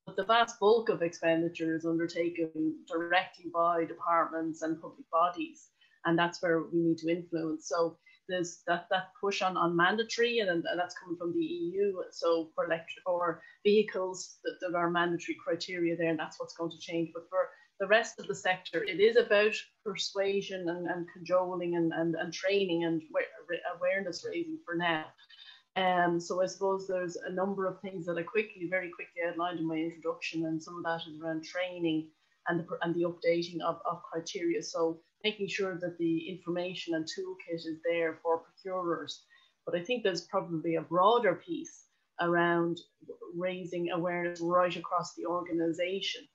S10: But the vast bulk of expenditure is undertaken directly by departments and public bodies, and that's where we need to influence. So there's that push on mandatory, and that's coming from the EU. So for vehicles, that are mandatory criteria there, and that's what's going to change. But for the rest of the sector, it is about persuasion and cajoling and training and awareness raising for now. So I suppose there's a number of things that I very quickly outlined in my introduction, and some of that is around training and the updating of criteria. So making sure that the information and toolkit is there for procurers. But I think there's probably a broader piece around raising awareness right across the organization,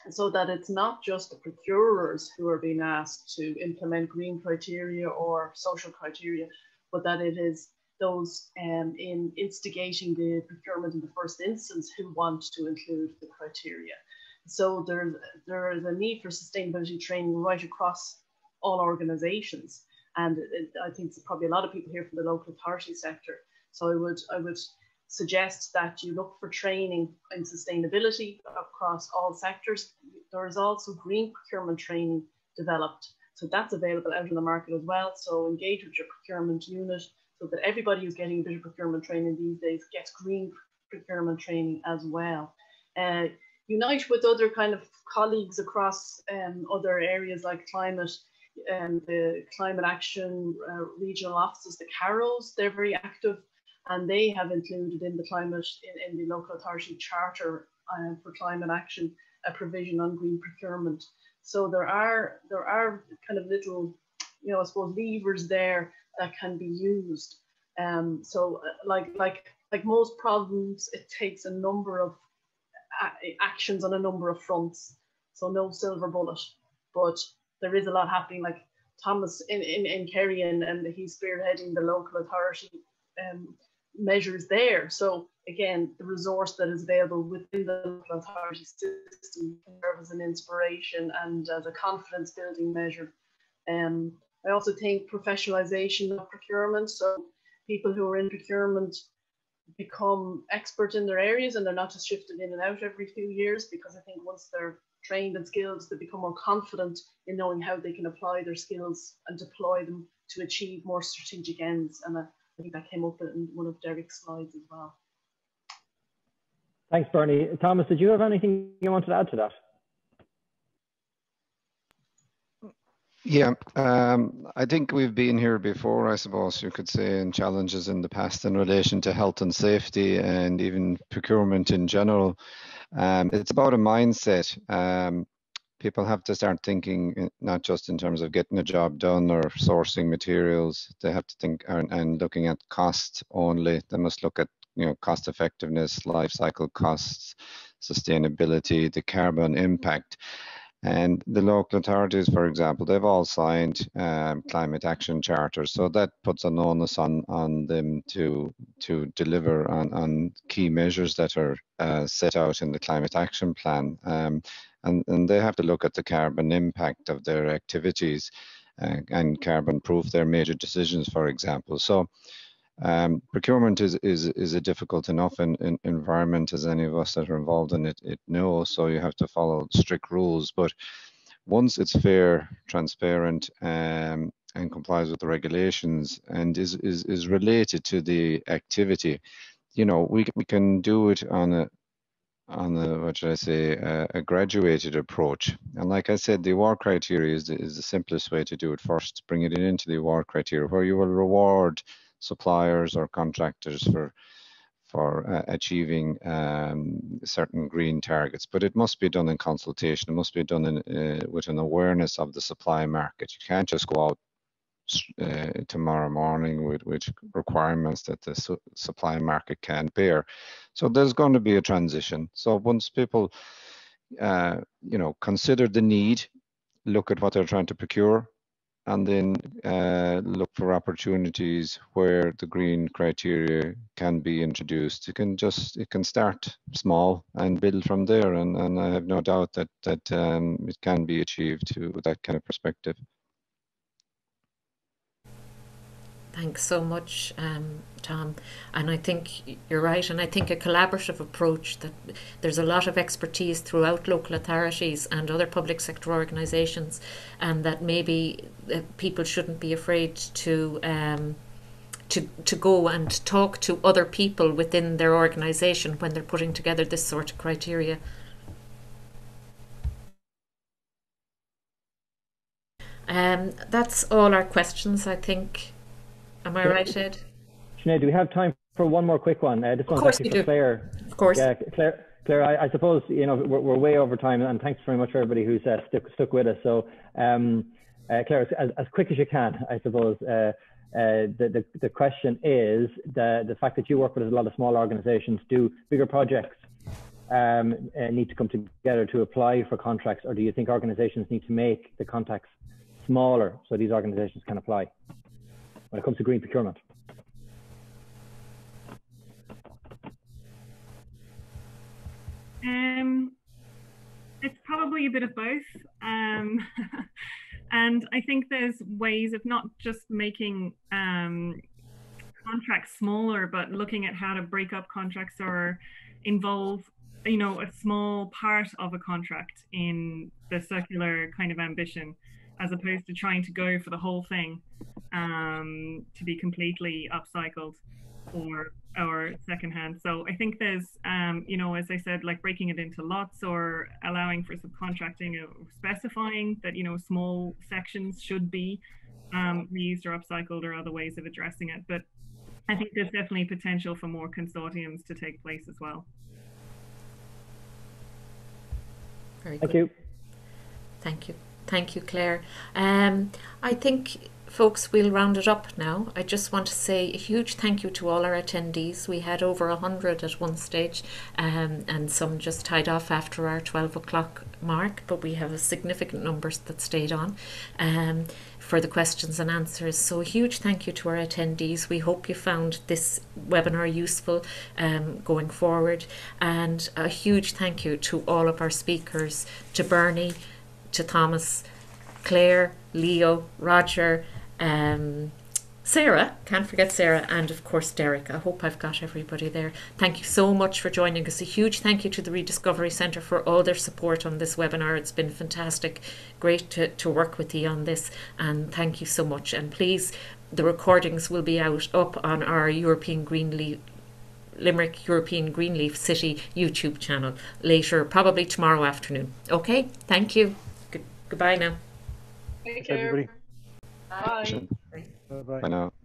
S10: so that it's not just the procurers who are being asked to implement green criteria or social criteria, but that it is those in instigating the procurement in the first instance who want to include the criteria. So there is a need for sustainability training right across all organizations. And I think there's probably a lot of people here from the local authority sector. So I would suggest that you look for training in sustainability across all sectors. There is also green procurement training developed. So that's available out in the market as well. So engage with your procurement unit so that everybody who's getting a bit of procurement training these days gets green procurement training as well. unite with other kind of colleagues across other areas like climate and the climate action regional offices, the CAROs. They're very active, and they have included in the climate in the local authority charter for climate action a provision on green procurement. So there are kind of little, you know, I suppose levers there that can be used. So like most problems, it takes a number of actions on a number of fronts. So no silver bullet, but there is a lot happening. Like Thomas in Kerry, and he's spearheading the local authority measures there. So again, the resource that is available within the local authority system can serve as an inspiration and as a confidence building measure. I also think professionalization of procurement. So people who are in procurement become expert in their areas, and they're not just shifted in and out every few years, because I think once they're trained in skills, they become more confident in knowing how they can apply their skills and deploy them to achieve more strategic ends. And I think that came up in one of Derek's slides as well.
S2: Thanks, Bernie. Thomas, did you have anything you wanted to add to that?
S11: Yeah, I think we've been here before, I suppose you could say, in challenges in the past in relation to health and safety and even procurement in general. It's about a mindset. People have to start thinking not just in terms of getting a job done or sourcing materials. They have to think and looking at cost only. They must look at, you know, cost effectiveness, life cycle costs, sustainability, the carbon impact. And the local authorities, for example, they've all signed climate action charters. So that puts an onus on them to deliver on key measures that are set out in the climate action plan. And they have to look at the carbon impact of their activities and carbon proof their major decisions, for example. So procurement is a difficult enough environment, as any of us that are involved in it know. So you have to follow strict rules. But once it's fair, transparent, and complies with the regulations and is related to the activity, you know, we can do it on a what should I say, a graduated approach. And like I said, the award criteria is the simplest way to do it first. Bring it into the award criteria, where you will reward suppliers or contractors for achieving certain green targets. But it must be done in consultation. It must be done with an awareness of the supply market. You can't just go out tomorrow morning with requirements that the supply market can't bear. So there's going to be a transition. So once people you know, consider the need, look at what they're trying to procure, and then look for opportunities where the green criteria can be introduced. It can start small and build from there, and I have no doubt that it can be achieved with that kind of perspective.
S1: Thanks so much, Tom. And I think you're right. And I think a collaborative approach, that there's a lot of expertise throughout local authorities and other public sector organisations, and that maybe people shouldn't be afraid to go and talk to other people within their organisation when they're putting together this sort of criteria. That's all our questions, I think. Am I right, Ed?
S2: Sinead, do we have time for one more quick one? This one's actually for Claire.
S1: Of course.
S2: Yeah, Claire, I suppose, you know, we're way over time, and thanks very much for everybody who's stuck with us. So, Claire, as quick as you can, I suppose. The question is the fact that you work with a lot of small organisations. Do bigger projects need to come together to apply for contracts, or do you think organisations need to make the contracts smaller so these organisations can apply when it comes to green procurement?
S8: It's probably a bit of both. And I think there's ways of not just making contracts smaller, but looking at how to break up contracts or involve, you know, a small part of a contract in the circular kind of ambition. as opposed to trying to go for the whole thing to be completely upcycled or secondhand. So I think there's, you know, as I said, like breaking it into lots or allowing for subcontracting, or specifying that, you know, small sections should be reused or upcycled, or other ways of addressing it. But I think there's definitely potential for more consortiums to take place as well.
S1: Very
S2: Thank
S1: good.
S2: you.
S1: Thank you. Thank you, Claire. I think, folks, we'll round it up now. I just want to say a huge thank you to all our attendees. We had over 100 at one stage, and some just tied off after our 12 o'clock mark, but we have a significant numbers that stayed on for the questions and answers. So a huge thank you to our attendees. We hope you found this webinar useful going forward, and a huge thank you to all of our speakers, to Bernie, to Thomas, Claire, Leo, Roger, Sarah, can't forget Sarah, and of course Derek. I hope I've got everybody there. Thank you so much for joining us. A huge thank you to the Rediscovery Centre for all their support on this webinar. It's been fantastic. Great to work with you on this, and thank you so much. And please, the recordings will be up on our Limerick European Greenleaf City YouTube channel later, probably tomorrow afternoon. Okay, thank you. Goodbye now.
S10: Take
S5: Thanks,
S10: care.
S5: everybody.
S10: Bye.
S5: Bye-bye.
S11: Bye now.